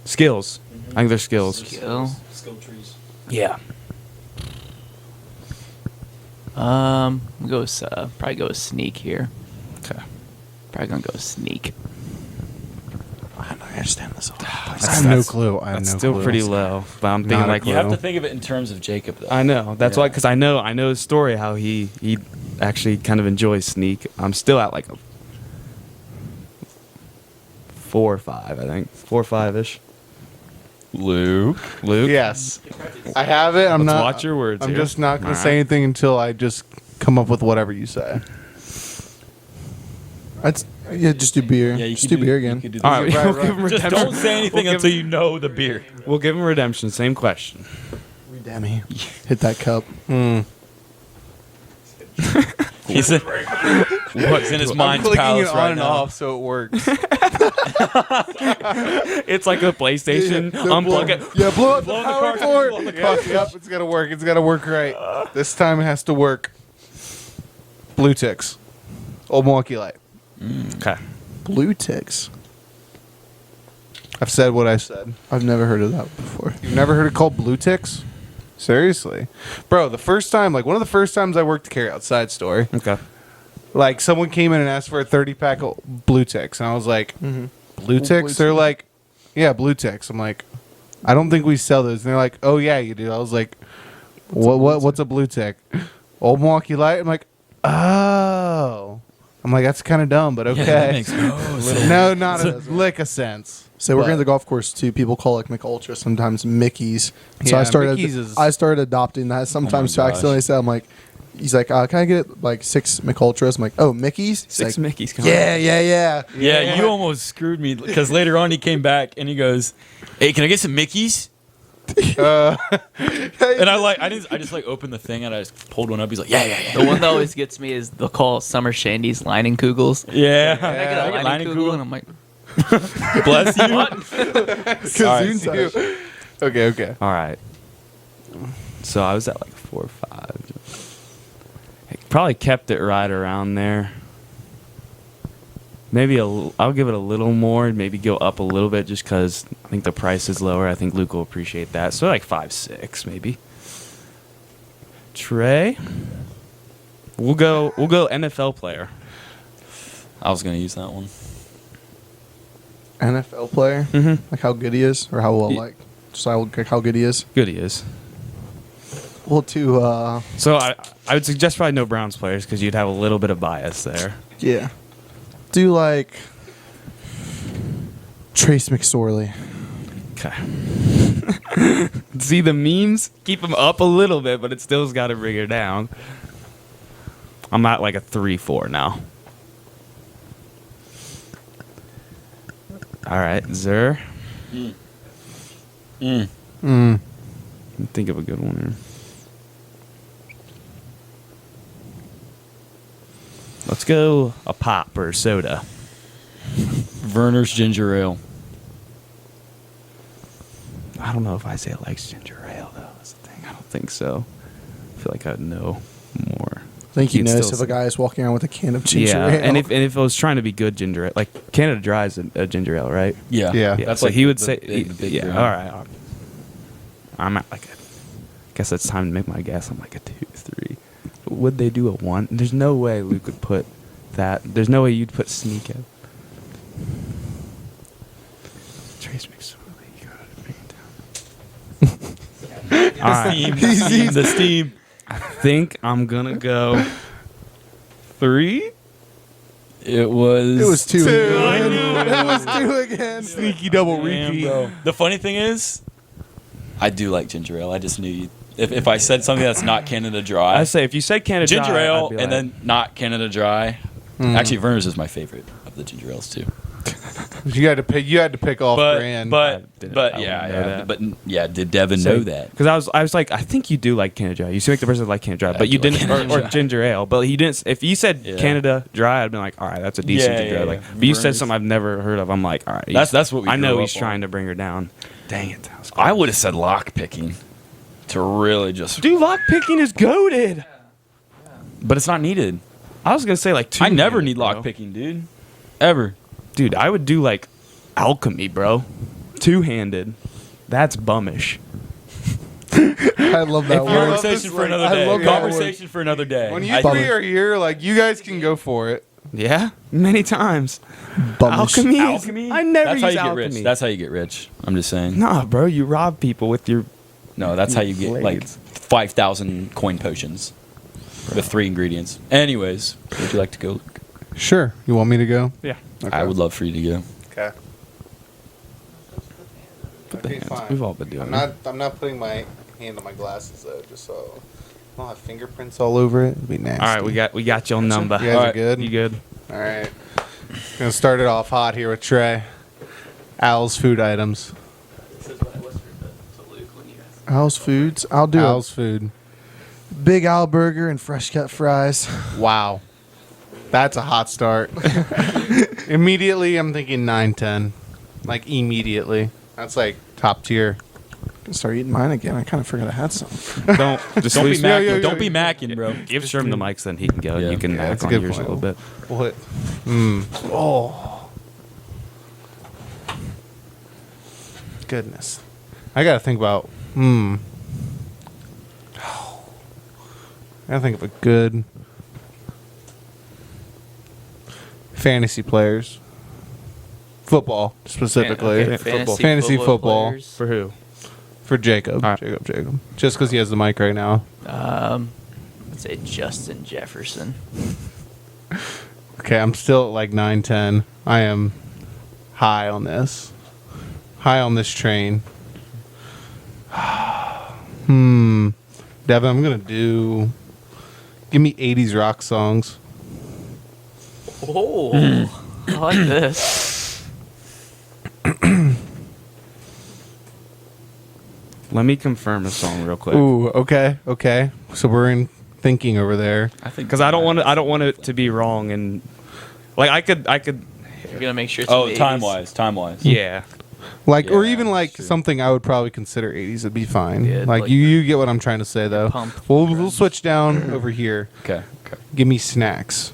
Speaker 2: Skills. I think they're skills.
Speaker 4: Skill.
Speaker 3: Skill trees.
Speaker 2: Yeah.
Speaker 4: We'll go with, probably go with sneak here.
Speaker 2: Okay.
Speaker 4: Probably gonna go with sneak.
Speaker 5: I don't understand this all.
Speaker 1: I have no clue. I have
Speaker 2: That's
Speaker 1: no
Speaker 2: still
Speaker 1: clue.
Speaker 2: pretty low, but I'm thinking
Speaker 1: Not a
Speaker 2: like
Speaker 3: You have
Speaker 2: low.
Speaker 3: to think of it in terms of Jacob, though.
Speaker 2: I know. That's
Speaker 3: Yeah.
Speaker 2: why, because I know his story how he actually kind of enjoys sneak. I'm still at like a 4 or 5, I think 4 or 5ish.
Speaker 3: Luke.
Speaker 2: Luke.
Speaker 1: Yes. I have it. I'm
Speaker 2: Let's
Speaker 1: not.
Speaker 2: watch your words.
Speaker 1: I'm
Speaker 2: here.
Speaker 1: just not going to
Speaker 2: All
Speaker 1: say
Speaker 2: right.
Speaker 1: anything until I just come up with whatever you say.
Speaker 5: Just do beer.
Speaker 3: Yeah, you
Speaker 5: just
Speaker 3: could
Speaker 5: do beer
Speaker 3: you
Speaker 5: again.
Speaker 3: could do
Speaker 2: All right,
Speaker 1: Right,
Speaker 2: we'll
Speaker 1: right.
Speaker 2: give him
Speaker 3: Just
Speaker 2: redemption.
Speaker 3: don't say anything
Speaker 2: We'll
Speaker 3: until
Speaker 2: give-
Speaker 3: you know the beer.
Speaker 2: We'll give him redemption. Same question.
Speaker 5: Demi. Hit that cup.
Speaker 3: He's in, what's in his
Speaker 1: I'm
Speaker 3: mind's
Speaker 1: clicking
Speaker 3: palace
Speaker 1: it on
Speaker 3: right
Speaker 1: and
Speaker 3: now.
Speaker 1: off so it works.
Speaker 2: It's like a PlayStation. Unplug it.
Speaker 1: Yeah, blow up the
Speaker 3: Blow the
Speaker 1: power
Speaker 3: cartridge,
Speaker 1: cord.
Speaker 3: blow the
Speaker 1: Yep, it's got to work. It's got to work right. This time it has to work. Blue ticks. Old Milwaukee Light.
Speaker 2: Okay.
Speaker 5: Blue ticks.
Speaker 1: I've said what I said.
Speaker 5: I've never heard of that before.
Speaker 1: You've never heard it called blue ticks? Seriously. Bro, the first time, like one of the first times I worked the carry outside store,
Speaker 2: Okay.
Speaker 1: like someone came in and asked for a 30-pack of blue ticks. And I was like, blue
Speaker 5: Blue
Speaker 1: ticks? They're
Speaker 5: ticks.
Speaker 1: like, yeah, blue ticks. I'm like, I don't think we sell those. And they're like, oh, yeah, you do. I was like, what's a blue tick? Old Milwaukee Light? I'm like, oh. I'm like, that's kind of dumb, but okay.
Speaker 3: Yeah, that makes no sense.
Speaker 1: No, not a lick of sense.
Speaker 5: So we're
Speaker 1: But-
Speaker 5: going to the golf course too. People call like McUltra, sometimes Mickey's. So
Speaker 1: Yeah,
Speaker 5: I started.
Speaker 1: Mickey's is-
Speaker 5: I started adopting that. Sometimes so I
Speaker 3: gosh.
Speaker 5: accidentally said, I'm like, he's like, can I get like 6 McUltras? I'm like, oh, Mickey's. He's
Speaker 2: 6
Speaker 5: like,
Speaker 2: Mickeys. Come on.
Speaker 5: yeah.
Speaker 3: Yeah, you almost screwed me because later on he came back and he goes, "Hey, can I get some Mickeys?" And I just like opened the thing and I just pulled one up. He's like, "Yeah."
Speaker 4: The one that always gets me is they'll call summer shandies lining kugels.
Speaker 3: Yeah.
Speaker 4: Can I get a
Speaker 3: I
Speaker 4: lining kugel? And I'm like,
Speaker 3: Bless you.
Speaker 5: Kazoo size.
Speaker 1: Okay.
Speaker 2: All right. So I was at like 4 or 5. I probably kept it right around there. Maybe I'll give it a little more. Maybe go up a little bit just because I think the price is lower. I think Luke will appreciate that. So like 5, 6 maybe. Trey. We'll go NFL player.
Speaker 3: I was gonna use that one.
Speaker 5: NFL player,
Speaker 2: Mm-hmm.
Speaker 5: like how good he is, or how well,
Speaker 2: Ye-
Speaker 5: like just how good he is.
Speaker 2: Good he is.
Speaker 5: Well, to
Speaker 2: So I would suggest probably no Browns players because you'd have a little bit of bias there.
Speaker 5: yeah, do like Trace McSorley.
Speaker 2: Okay. See the memes? Keep them up a little bit, but it still's got to bring her down. I'm at like a 3-4 now. All right, Zer. Think of a good one here. Let's go a pop or a soda.
Speaker 3: Werner's ginger ale.
Speaker 2: I don't know if Isaiah likes ginger ale, though. That's the thing. I don't think so. I feel like I'd know more.
Speaker 5: I think you
Speaker 2: You'd
Speaker 5: notice
Speaker 2: still
Speaker 5: if a
Speaker 2: say-
Speaker 5: guy is walking around with a can of ginger
Speaker 2: Yeah,
Speaker 5: ale.
Speaker 2: and if I was trying to be good ginger ale, like Canada Dry is a ginger ale, right?
Speaker 3: Yeah.
Speaker 1: Yeah.
Speaker 2: Yeah,
Speaker 3: That's
Speaker 2: so
Speaker 3: like
Speaker 2: he would
Speaker 3: the
Speaker 2: say,
Speaker 3: big
Speaker 2: yeah,
Speaker 3: three.
Speaker 2: all right. I'm at like a, guess it's time to make my guess. I'm like a 2, 3. Would they do a 1? There's no way Luke would put that. There's no way you'd put sneak out. Trace mix. You gotta bring it down. All right.
Speaker 3: The steam.
Speaker 2: I think I'm gonna go 3.
Speaker 3: It was
Speaker 5: 2
Speaker 1: I
Speaker 5: again.
Speaker 1: knew
Speaker 5: It was 2 again.
Speaker 1: Sneaky double
Speaker 3: Damn,
Speaker 1: repeat.
Speaker 3: bro. The funny thing is, I do like ginger ale. I just knew you. If I said something that's not Canada Dry,
Speaker 2: I say if you said Canada
Speaker 3: ginger
Speaker 2: Dry,
Speaker 3: ale
Speaker 2: I'd be
Speaker 3: and
Speaker 2: like,
Speaker 3: then not Canada Dry. Actually, Werner's is my favorite of the ginger ales too.
Speaker 1: You had to pick. You had to pick off brand.
Speaker 2: I wouldn't know that.
Speaker 3: Did Devin know that?
Speaker 2: Because I was like, I think you do like Canada Dry. You seem like the person that like Canada Dry, but
Speaker 3: do
Speaker 2: you
Speaker 3: like
Speaker 2: didn't,
Speaker 3: Canada
Speaker 2: or
Speaker 3: Dry.
Speaker 2: ginger ale. But he didn't. If you said
Speaker 3: Yeah.
Speaker 2: Canada Dry, I'd been like, all right, that's a decent
Speaker 3: Yeah,
Speaker 2: ginger ale.
Speaker 3: yeah,
Speaker 2: Like,
Speaker 3: yeah.
Speaker 2: but you said
Speaker 3: Vernon's-
Speaker 2: something I've never heard of. I'm like, all right,
Speaker 3: That's what we
Speaker 2: I know
Speaker 3: grew
Speaker 2: he's
Speaker 3: up
Speaker 2: trying
Speaker 3: on.
Speaker 2: to bring her down. Dang it, that was
Speaker 3: I would have said lock picking to really just.
Speaker 2: dude, lock picking is goaded.
Speaker 3: But it's not needed.
Speaker 2: I was gonna say like 2.
Speaker 3: I never need lock picking, dude. Ever.
Speaker 2: dude. I would do like alchemy, bro. 2-handed. That's bummish.
Speaker 5: I love that word.
Speaker 3: Conversation for another
Speaker 5: I
Speaker 3: day.
Speaker 5: love that
Speaker 3: Conversation for another day.
Speaker 1: when you
Speaker 3: I-
Speaker 1: three are here, like you guys can go for it.
Speaker 2: Yeah, many times.
Speaker 5: Bummish.
Speaker 2: Alchemy.
Speaker 3: Alchemy?
Speaker 2: I never
Speaker 3: That's how
Speaker 2: use
Speaker 3: you get
Speaker 2: alchemy.
Speaker 3: rich. That's how you get rich. I'm just saying.
Speaker 2: Nah, bro, you rob people with your.
Speaker 3: No, that's how you get like
Speaker 2: Blades.
Speaker 3: 5,000 coin potions with 3 ingredients. Anyways, would you like to go, Luke?
Speaker 1: Sure. You want me to go?
Speaker 2: Yeah.
Speaker 3: I would love for you to go.
Speaker 1: Okay.
Speaker 2: Put the
Speaker 1: Okay,
Speaker 2: hands.
Speaker 1: fine.
Speaker 2: We've all been doing
Speaker 1: I'm
Speaker 2: that.
Speaker 1: not. I'm not putting my hand on my glasses though, just so I don't have fingerprints all over it. It'd be nasty.
Speaker 2: All right, we got your number.
Speaker 1: You guys
Speaker 3: All
Speaker 1: are
Speaker 3: right.
Speaker 1: good.
Speaker 2: You good?
Speaker 1: All right. Gonna start it off hot here with Trey. Al's food items.
Speaker 5: Al's Foods. I'll do
Speaker 1: Al's food.
Speaker 5: a Big Al burger and fresh cut fries.
Speaker 1: Wow. That's a hot start. Immediately, I'm thinking 9-10. Like, immediately. That's like top tier.
Speaker 5: Gonna start eating mine again. I kind of forgot I had some.
Speaker 2: Don't just
Speaker 3: Don't be
Speaker 2: leave-
Speaker 3: macking.
Speaker 1: yeah,
Speaker 3: Don't be
Speaker 1: yeah.
Speaker 3: macking, bro.
Speaker 2: Give Sherman the mics, then he can go.
Speaker 3: Yeah.
Speaker 2: You can
Speaker 1: Yeah,
Speaker 2: knock
Speaker 1: that's a
Speaker 2: on
Speaker 1: good
Speaker 2: yours a
Speaker 1: point.
Speaker 2: little bit.
Speaker 1: What? Oh. Goodness. I gotta think about. I gotta think of a good fantasy players. Football, specifically.
Speaker 2: Football.
Speaker 1: Fantasy football.
Speaker 4: players.
Speaker 2: For who?
Speaker 1: For Jacob.
Speaker 2: All right.
Speaker 1: Jacob. Just because he has the mic right now.
Speaker 4: Let's say Justin Jefferson.
Speaker 1: Okay, I'm still at like 9-10. I am high on this. High on this train. Devin, I'm going to do... Give me 80s rock songs.
Speaker 4: Oh, I like this.
Speaker 2: Let me confirm a song real quick.
Speaker 1: Ooh, okay. So we're in thinking over there.
Speaker 3: I think
Speaker 2: Because I don't want it to be wrong and like I could
Speaker 4: You're gonna make sure. It's
Speaker 3: Oh,
Speaker 4: in the
Speaker 3: time
Speaker 4: 80s.
Speaker 3: wise.
Speaker 2: yeah.
Speaker 1: Like, or
Speaker 3: Yeah,
Speaker 1: even like
Speaker 3: sure.
Speaker 1: something I would probably consider 80s would be fine.
Speaker 4: Yeah,
Speaker 1: like,
Speaker 4: like
Speaker 1: you get what I'm trying to say, though.
Speaker 4: pump
Speaker 1: We'll
Speaker 4: grunge.
Speaker 1: switch down over here.
Speaker 3: Okay.
Speaker 1: Give me snacks.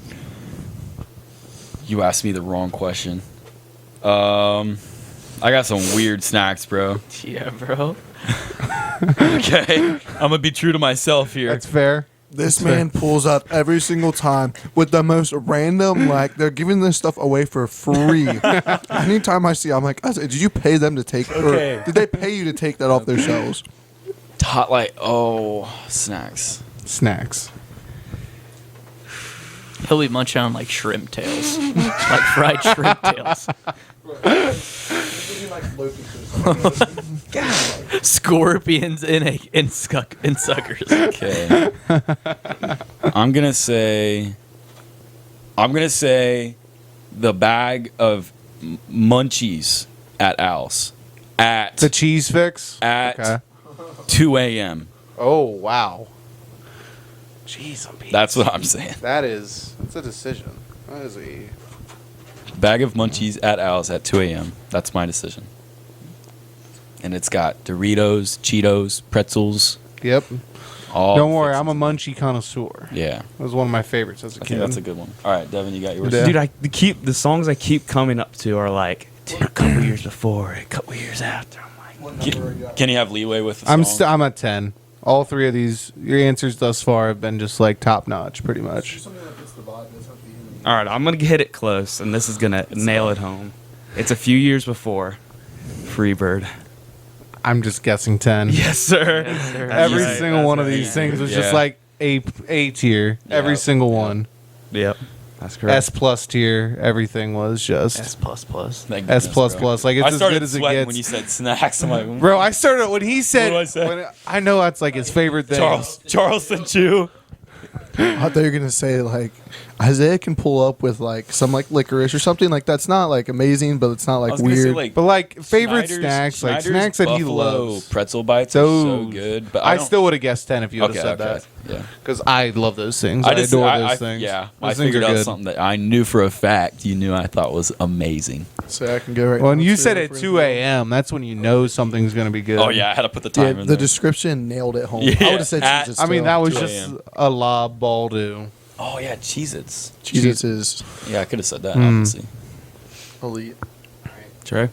Speaker 3: You asked me the wrong question. I got some weird snacks, bro.
Speaker 4: Yeah, bro.
Speaker 3: Okay. I'm gonna be true to myself here.
Speaker 1: That's fair.
Speaker 5: This man pulls up every single time with the most random, like, they're giving this stuff away for free. Anytime I see, I'm like, did you pay them to take,
Speaker 3: Okay.
Speaker 5: or did they pay you to take that off their shelves?
Speaker 3: Hot snacks.
Speaker 1: Snacks.
Speaker 4: He'll be munching on like shrimp tails, like fried shrimp tails. Scorpions in suckers.
Speaker 3: Okay. I'm gonna say the bag of munchies at Al's.
Speaker 1: The cheese fix.
Speaker 3: At
Speaker 1: Okay.
Speaker 3: 2 a.m.
Speaker 1: Oh wow. Jeez, I'm
Speaker 3: That's what I'm saying.
Speaker 1: that's a decision. That is a
Speaker 3: Bag of munchies at Al's at 2 a.m. That's my decision. And it's got Doritos, Cheetos, pretzels.
Speaker 1: Yep.
Speaker 3: All
Speaker 1: Don't worry,
Speaker 3: fixings.
Speaker 1: I'm a munchie connoisseur.
Speaker 3: Yeah.
Speaker 1: That was one of my favorites as a
Speaker 3: I
Speaker 1: kid.
Speaker 3: think that's a good one. All right, Devin, you got yours.
Speaker 1: Yeah.
Speaker 2: Dude, the songs I keep coming up to are like a couple years before, a couple years after. I'm like,
Speaker 3: Can you have leeway with the
Speaker 1: I'm
Speaker 3: song?
Speaker 1: I'm at 10. All three of these, your answers thus far have been just like top notch, pretty much.
Speaker 2: all right, I'm gonna hit it close, and this is gonna nail it home. It's a few years before Freebird.
Speaker 1: I'm just guessing 10.
Speaker 2: Yes, sir.
Speaker 4: Yes, sir.
Speaker 1: Every
Speaker 3: Right,
Speaker 1: single one of these things was just
Speaker 3: Yeah.
Speaker 1: like A tier. Every
Speaker 3: Yeah.
Speaker 1: single one.
Speaker 2: Yep, that's correct.
Speaker 1: S plus tier. Everything was just
Speaker 4: S plus plus.
Speaker 3: Thank
Speaker 1: S
Speaker 3: goodness,
Speaker 1: plus
Speaker 3: bro.
Speaker 1: plus. Like it's
Speaker 3: I
Speaker 1: as
Speaker 3: started
Speaker 1: good as it
Speaker 3: sweating
Speaker 1: gets.
Speaker 3: when you said snacks. I'm like,
Speaker 1: Bro, I started when he said.
Speaker 3: What did I say?
Speaker 1: when- I know that's like his favorite thing.
Speaker 3: Charleston Chew.
Speaker 5: I thought you were gonna say like Isaiah can pull up with like some like licorice or something like that's not like amazing, but it's not
Speaker 3: I
Speaker 5: like
Speaker 3: was gonna say,
Speaker 5: weird.
Speaker 3: like,
Speaker 1: But like favorite
Speaker 3: Schneider's-
Speaker 1: snacks, like
Speaker 3: Schneider's
Speaker 1: snacks that he
Speaker 3: Buffalo
Speaker 1: loves.
Speaker 3: Pretzel bites are so
Speaker 1: Those
Speaker 3: good, but
Speaker 1: I
Speaker 3: don't-
Speaker 1: still would have guessed 10 if you would have
Speaker 3: okay,
Speaker 1: said
Speaker 3: okay,
Speaker 1: that.
Speaker 3: yeah.
Speaker 1: Because I love those things. I adore those things.
Speaker 3: Yeah,
Speaker 1: those
Speaker 3: I
Speaker 1: things
Speaker 3: figured
Speaker 1: are
Speaker 3: out
Speaker 1: good.
Speaker 3: something that I knew for a fact you knew I thought was amazing.
Speaker 5: So I can go right.
Speaker 1: When
Speaker 5: now
Speaker 1: you
Speaker 5: to
Speaker 1: said
Speaker 5: it
Speaker 1: at
Speaker 5: for
Speaker 1: 2 a.m., that's when you know something's gonna be good.
Speaker 3: Oh yeah, I had to put the
Speaker 5: Yeah,
Speaker 3: time in
Speaker 5: the
Speaker 3: there.
Speaker 5: description nailed it home.
Speaker 3: Yeah,
Speaker 5: I would have said
Speaker 3: at-
Speaker 5: Cheez-Its.
Speaker 1: I mean, that was
Speaker 3: 2
Speaker 1: just
Speaker 3: a.m.
Speaker 1: a la Baldo.
Speaker 3: Oh yeah, Cheez-Its.
Speaker 5: Cheez-Its is
Speaker 3: Yeah, I could have said that,
Speaker 1: Mm.
Speaker 3: obviously.
Speaker 5: elite.
Speaker 2: Trey.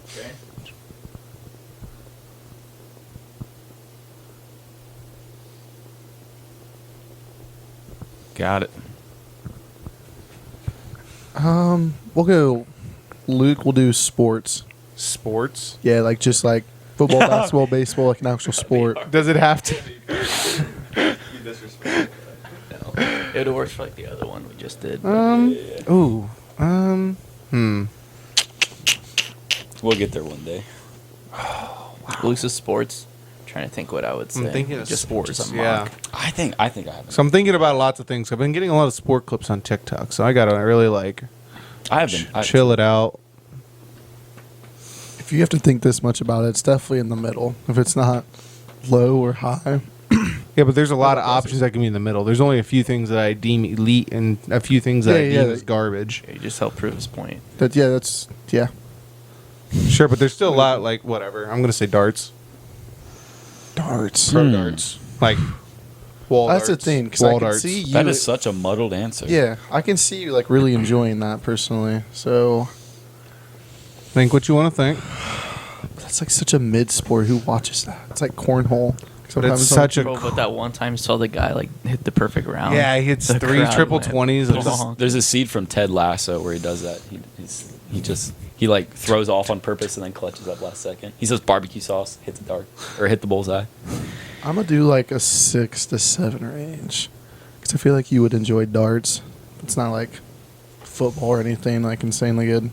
Speaker 2: Got it.
Speaker 5: We'll go. Luke will do sports.
Speaker 1: Sports.
Speaker 5: Yeah, like just like football, basketball, baseball, like an actual sport.
Speaker 1: Does it have to?
Speaker 4: It would have worked for like the other one we just did.
Speaker 1: Ooh.
Speaker 3: We'll get there one day.
Speaker 4: Luke's is sports. Trying to think what I would say.
Speaker 1: I'm thinking of
Speaker 4: just
Speaker 1: sports.
Speaker 4: Just a
Speaker 1: Yeah.
Speaker 4: mock.
Speaker 3: I think I have.
Speaker 1: So I'm thinking about lots of things. I've been getting a lot of sport clips on TikTok, so I gotta really like
Speaker 3: I have been.
Speaker 1: chill it out.
Speaker 5: If you have to think this much about it, it's definitely in the middle. If it's not low or high,
Speaker 1: Yeah, but there's a lot of options that can be in the middle. There's only a few things that I deem elite and a few things that I
Speaker 5: Yeah,
Speaker 1: deem
Speaker 5: yeah.
Speaker 1: as garbage.
Speaker 4: You just help prove his point.
Speaker 5: that's
Speaker 1: Sure, but there's still a lot like whatever. I'm gonna say darts,
Speaker 5: darts.
Speaker 1: pro darts, like wall
Speaker 5: That's
Speaker 1: darts.
Speaker 5: the thing because I
Speaker 1: Wall
Speaker 5: can
Speaker 1: darts.
Speaker 5: see you.
Speaker 3: That is such a muddled answer.
Speaker 5: Yeah, I can see you like really enjoying that personally. So
Speaker 1: Think what you want to think.
Speaker 5: that's like such a mid sport. Who watches that? It's like cornhole.
Speaker 1: But it's such a
Speaker 4: Bro, but that one time you saw the guy like hit the perfect round.
Speaker 1: yeah. He hits
Speaker 4: The
Speaker 1: 3
Speaker 4: crowd
Speaker 1: triple
Speaker 4: went
Speaker 1: 20s. It's just-
Speaker 4: bonk.
Speaker 3: There's a seed from Ted Lasso where he does that. He like throws off on purpose and then clutches up last second. He says barbecue sauce, hit the dart or hit the bullseye.
Speaker 5: I'm gonna do like a 6 to 7 range because I feel like you would enjoy darts. It's not like football or anything like insanely good.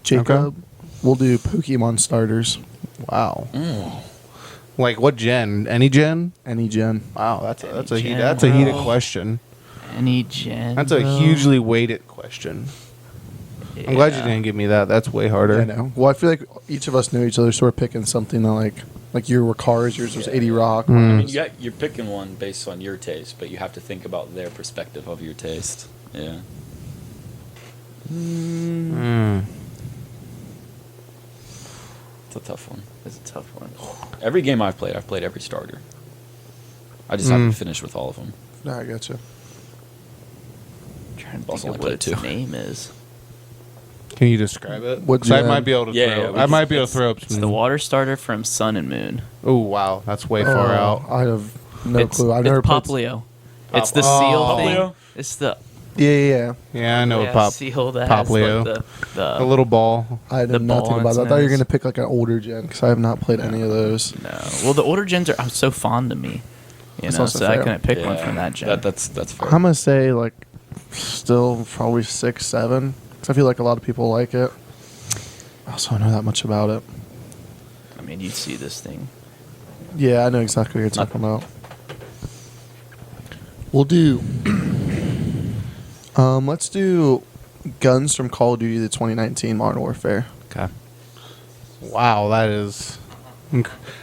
Speaker 5: Jacob, we'll do Pokemon starters.
Speaker 1: Wow. Like what gen? Any gen?
Speaker 5: Any gen.
Speaker 1: Wow, that's a
Speaker 4: gen,
Speaker 1: that's a heated
Speaker 4: bro.
Speaker 1: question.
Speaker 4: Any gen.
Speaker 1: That's a
Speaker 4: bro?
Speaker 1: hugely weighted question. I'm glad you
Speaker 4: Yeah.
Speaker 1: didn't give me that. That's way harder.
Speaker 5: I know. Well, I feel like each of us knew each other, so we're picking something that like you were Cars, yours was 80 Rock.
Speaker 1: Mm.
Speaker 3: I mean, you're picking one based on your taste, but you have to think about their perspective of your taste. Yeah.
Speaker 1: Mm.
Speaker 3: It's a tough one.
Speaker 4: It's a tough one.
Speaker 3: Every game I've played every starter. I just haven't finished with all of them.
Speaker 5: Nah, I gotcha.
Speaker 4: Trying to
Speaker 3: Also
Speaker 4: think of
Speaker 3: only
Speaker 4: what
Speaker 3: played
Speaker 4: its
Speaker 3: two.
Speaker 4: name is.
Speaker 1: Can you describe it?
Speaker 5: What
Speaker 1: 'Cause I
Speaker 5: gen?
Speaker 1: might be able to
Speaker 3: Yeah,
Speaker 1: throw.
Speaker 3: yeah,
Speaker 1: I might be able
Speaker 3: it's-
Speaker 1: to throw up
Speaker 4: It's
Speaker 1: some.
Speaker 4: the water starter from Sun and Moon.
Speaker 1: Oh wow, that's way far out.
Speaker 5: I have no
Speaker 4: it's,
Speaker 5: clue. I've
Speaker 4: it's
Speaker 5: never played.
Speaker 4: Poplio. It's the
Speaker 1: Oh.
Speaker 4: seal thing.
Speaker 3: Poplio?
Speaker 4: It's the
Speaker 5: Yeah.
Speaker 1: Yeah, I know
Speaker 4: yeah,
Speaker 1: a pop.
Speaker 4: seal that
Speaker 1: Poplio.
Speaker 4: has like the
Speaker 1: A little ball.
Speaker 5: I
Speaker 4: The
Speaker 5: did
Speaker 4: ball
Speaker 5: not think
Speaker 4: on
Speaker 5: about that. I thought you were
Speaker 4: its
Speaker 5: gonna pick like an older gen because I have not played any of those.
Speaker 4: no. Well, the older gens are so fond of me. You
Speaker 5: That's
Speaker 4: know,
Speaker 5: also
Speaker 4: so I
Speaker 5: fair.
Speaker 4: couldn't pick one
Speaker 3: Yeah,
Speaker 4: from that gen.
Speaker 3: That's fair.
Speaker 5: I'm gonna say like still probably 6, 7 because I feel like a lot of people like it. I also don't know that much about it.
Speaker 4: I mean, you see this thing.
Speaker 5: Yeah, I know exactly what you're talking about. We'll do. Let's do guns from Call of Duty, the 2019 Modern Warfare.
Speaker 3: Okay.
Speaker 1: Wow, that is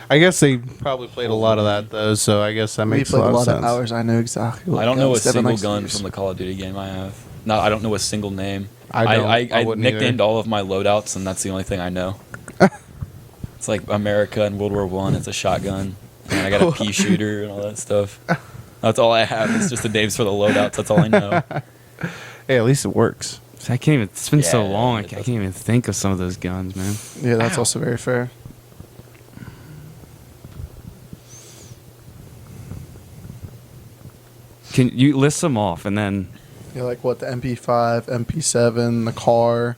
Speaker 1: I guess they probably played a lot of that though, so I guess that
Speaker 5: We
Speaker 1: makes a
Speaker 5: played
Speaker 1: lot,
Speaker 5: a lot
Speaker 1: of sense.
Speaker 5: of hours. I know exactly. What
Speaker 3: I don't know a
Speaker 5: guns Devin
Speaker 3: single
Speaker 5: likes to
Speaker 3: gun
Speaker 5: use.
Speaker 3: from the Call of Duty game I have. No, I don't know a single name.
Speaker 1: I don't.
Speaker 3: I
Speaker 1: wouldn't
Speaker 3: nicknamed
Speaker 1: either.
Speaker 3: all of my loadouts, and that's the only thing I know. It's like America and World War One. It's a shotgun, and I got a pea shooter and all that stuff. That's all I have. It's just the names for the loadouts. That's all I know.
Speaker 1: Hey, at least it works.
Speaker 2: I can't even. It's been so
Speaker 3: Yeah,
Speaker 2: long. I
Speaker 3: it
Speaker 2: can't even think of some of those guns, man.
Speaker 5: Yeah, that's also very fair.
Speaker 2: Can you list them off and then?
Speaker 5: Yeah, like what the MP5, MP7, the car,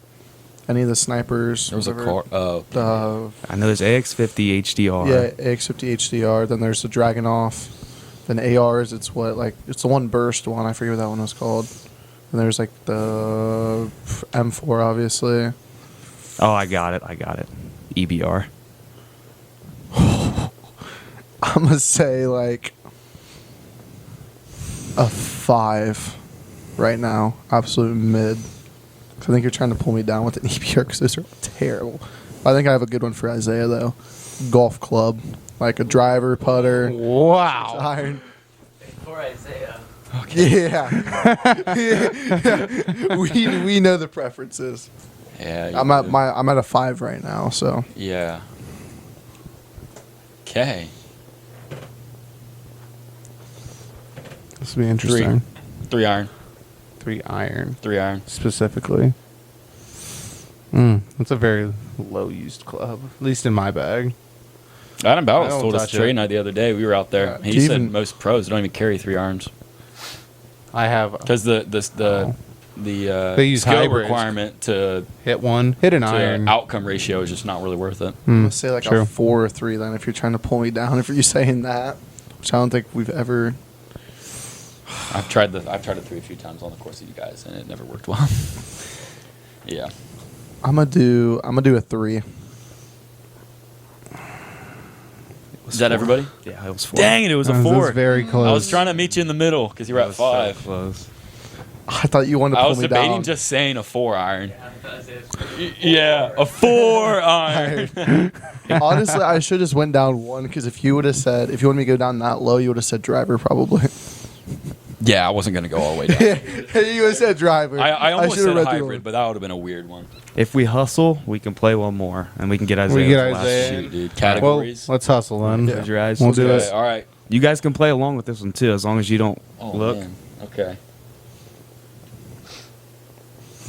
Speaker 5: any of the snipers.
Speaker 3: There was a
Speaker 5: whatever.
Speaker 3: car. Oh,
Speaker 5: The
Speaker 2: I know there's AX50 HDR.
Speaker 5: yeah, AX50 HDR. Then there's the Dragunov. Then ARs. It's what like it's the one burst one. I forget what that one was called. And there's like the M4, obviously.
Speaker 2: Oh, I got it. EBR.
Speaker 5: I'm gonna say like a 5 right now, absolute mid. 'Cause I think you're trying to pull me down with an EBR because those are terrible. I think I have a good one for Isaiah though. Golf club, like a driver, putter,
Speaker 1: Wow.
Speaker 5: iron.
Speaker 4: For Isaiah.
Speaker 5: Yeah. Yeah. We know the preferences.
Speaker 3: yeah.
Speaker 5: I'm at a 5 right now, so
Speaker 3: Yeah. Okay.
Speaker 1: This will be interesting.
Speaker 3: 3 iron.
Speaker 1: 3 iron
Speaker 3: 3 iron.
Speaker 1: specifically. That's a very low used club, at least in my bag.
Speaker 3: Adam
Speaker 1: I
Speaker 3: Bowles
Speaker 1: don't
Speaker 3: told us
Speaker 1: touch
Speaker 3: Trey
Speaker 1: it.
Speaker 3: and I the other day. We were out there.
Speaker 5: Yeah.
Speaker 3: He said
Speaker 5: Even-
Speaker 3: most pros don't even carry 3 irons
Speaker 1: I have
Speaker 3: because the
Speaker 1: They use
Speaker 3: skill
Speaker 1: hybrids.
Speaker 3: requirement to
Speaker 1: hit an iron.
Speaker 3: outcome ratio is just not really worth it.
Speaker 5: I'm gonna say like
Speaker 1: true.
Speaker 5: a 4 or 3 then if you're trying to pull me down, if you're saying that. Which I don't think we've ever.
Speaker 3: I've tried it 3 a few times on the course of you guys, and it never worked well. Yeah.
Speaker 5: I'm gonna do a 3.
Speaker 3: Is that everybody?
Speaker 2: Yeah, it was 4.
Speaker 3: Dang it! It was a
Speaker 1: This is
Speaker 3: 4.
Speaker 1: very close.
Speaker 3: I was trying to meet you in the middle because you were at 5.
Speaker 2: Close.
Speaker 5: I thought you wanted to
Speaker 3: I
Speaker 5: pull
Speaker 3: was
Speaker 5: me
Speaker 3: debating
Speaker 5: down.
Speaker 3: just saying a 4 iron. Yeah, a 4 iron.
Speaker 5: Honestly, I should just went down 1 because if you wanted me to go down that low, you would have said driver probably.
Speaker 3: Yeah, I wasn't gonna go all the way down.
Speaker 5: You would have said driver.
Speaker 3: I almost
Speaker 5: should've
Speaker 3: said
Speaker 5: read the
Speaker 3: hybrid,
Speaker 5: order.
Speaker 3: but that would have been a weird one.
Speaker 2: If we hustle, we can play one more, and we can get Isaiah.
Speaker 1: We get
Speaker 2: last
Speaker 1: Isaiah.
Speaker 2: shoot.
Speaker 3: Shoot, dude.
Speaker 1: Well,
Speaker 3: Categories.
Speaker 1: let's hustle then.
Speaker 2: Close your eyes.
Speaker 1: We'll do
Speaker 3: Okay,
Speaker 1: it.
Speaker 3: all right.
Speaker 2: You guys can play along with this one too, as long as you don't
Speaker 3: Oh,
Speaker 2: look.
Speaker 3: man. Okay.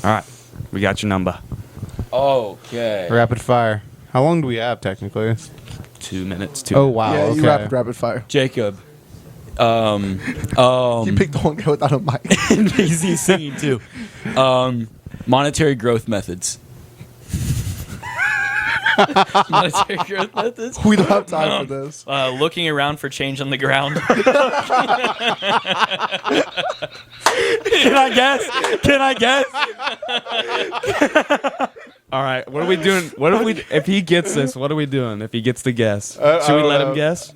Speaker 2: All right, we got your number.
Speaker 3: Okay.
Speaker 1: Rapid fire. How long do we have technically?
Speaker 2: 2 minutes. 2
Speaker 1: Oh
Speaker 2: minutes.
Speaker 1: wow.
Speaker 5: Yeah,
Speaker 1: okay.
Speaker 5: you rapid fire.
Speaker 3: Jacob.
Speaker 5: You picked the one guy without a mic.
Speaker 3: He's singing too. Monetary growth methods.
Speaker 4: Monetary growth methods.
Speaker 5: We don't have time for this.
Speaker 4: Looking around for change on the ground.
Speaker 3: Can I guess?
Speaker 2: All right, what are we doing? What are we? If he gets this, what are we doing? If he gets the guess,
Speaker 1: I
Speaker 2: should we
Speaker 1: don't
Speaker 2: let
Speaker 1: know.
Speaker 2: him guess?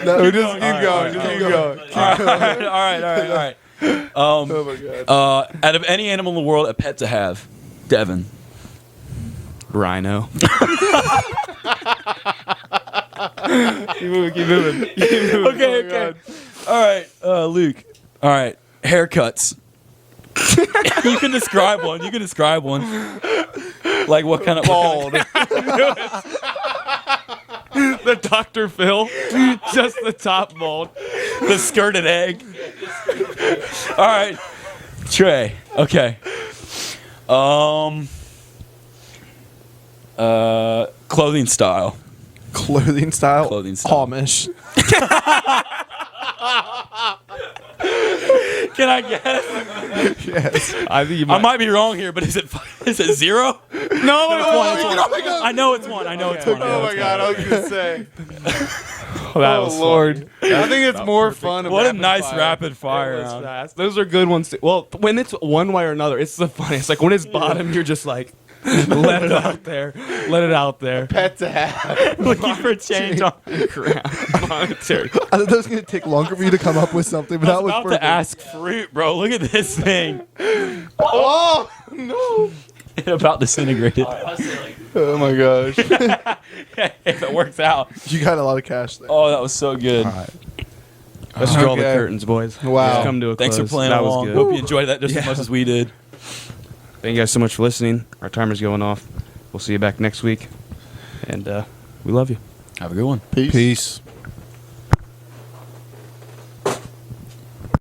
Speaker 5: No,
Speaker 1: We just keep going. Just keep going.
Speaker 3: All right.
Speaker 5: Oh my god.
Speaker 3: Out of any animal in the world, a pet to have, Devin.
Speaker 2: Rhino.
Speaker 1: Keep moving.
Speaker 3: Okay. All right, Luke. All right, haircuts. You can describe one. Like what kind of bald?
Speaker 2: The Dr. Phil, just the top mold.
Speaker 3: The skirted egg. All right, Trey. Okay. Clothing style.
Speaker 5: Clothing style.
Speaker 3: Clothing style.
Speaker 5: Amish.
Speaker 3: Can I guess?
Speaker 5: Yes.
Speaker 2: I think you
Speaker 3: I might be wrong here, but is it 0? No, it's 1. I know it's 1.
Speaker 1: Oh my god. I was gonna say.
Speaker 2: That
Speaker 1: Oh
Speaker 2: was
Speaker 1: lord. I think it's more fun. of
Speaker 3: What a
Speaker 1: rapid
Speaker 3: nice
Speaker 1: fire.
Speaker 3: rapid fire
Speaker 2: It was
Speaker 3: round.
Speaker 2: fast. Those are good ones. Well, when it's one way or another, it's the funniest. Like when it's bottom, you're just like, let it out there. Let it out there.
Speaker 1: Pet to have.
Speaker 2: Looking for change on the ground. Monetary.
Speaker 5: I thought that was gonna take longer for you to come up with something, but
Speaker 3: I
Speaker 5: that
Speaker 3: was
Speaker 5: was
Speaker 3: about
Speaker 5: perfect.
Speaker 3: to ask fruit, bro. Look at this thing.
Speaker 1: Oh no.
Speaker 3: It about disintegrated.
Speaker 5: Oh my gosh.
Speaker 3: If it works out.
Speaker 5: You got a lot of cash there.
Speaker 3: Oh, that was so good.
Speaker 1: All right.
Speaker 2: Let's draw the
Speaker 1: Okay.
Speaker 2: curtains, boys.
Speaker 1: Wow.
Speaker 2: Let's come to a
Speaker 3: Thanks for
Speaker 2: close.
Speaker 3: playing
Speaker 2: that
Speaker 3: along.
Speaker 2: was
Speaker 3: Hope
Speaker 2: good.
Speaker 3: you enjoyed that just as
Speaker 2: Yeah.
Speaker 3: much as we did.
Speaker 2: Thank you guys so much for listening. Our timer's going off. We'll see you back next week. And we love you.
Speaker 3: Have a good one.
Speaker 5: Peace.
Speaker 1: Peace.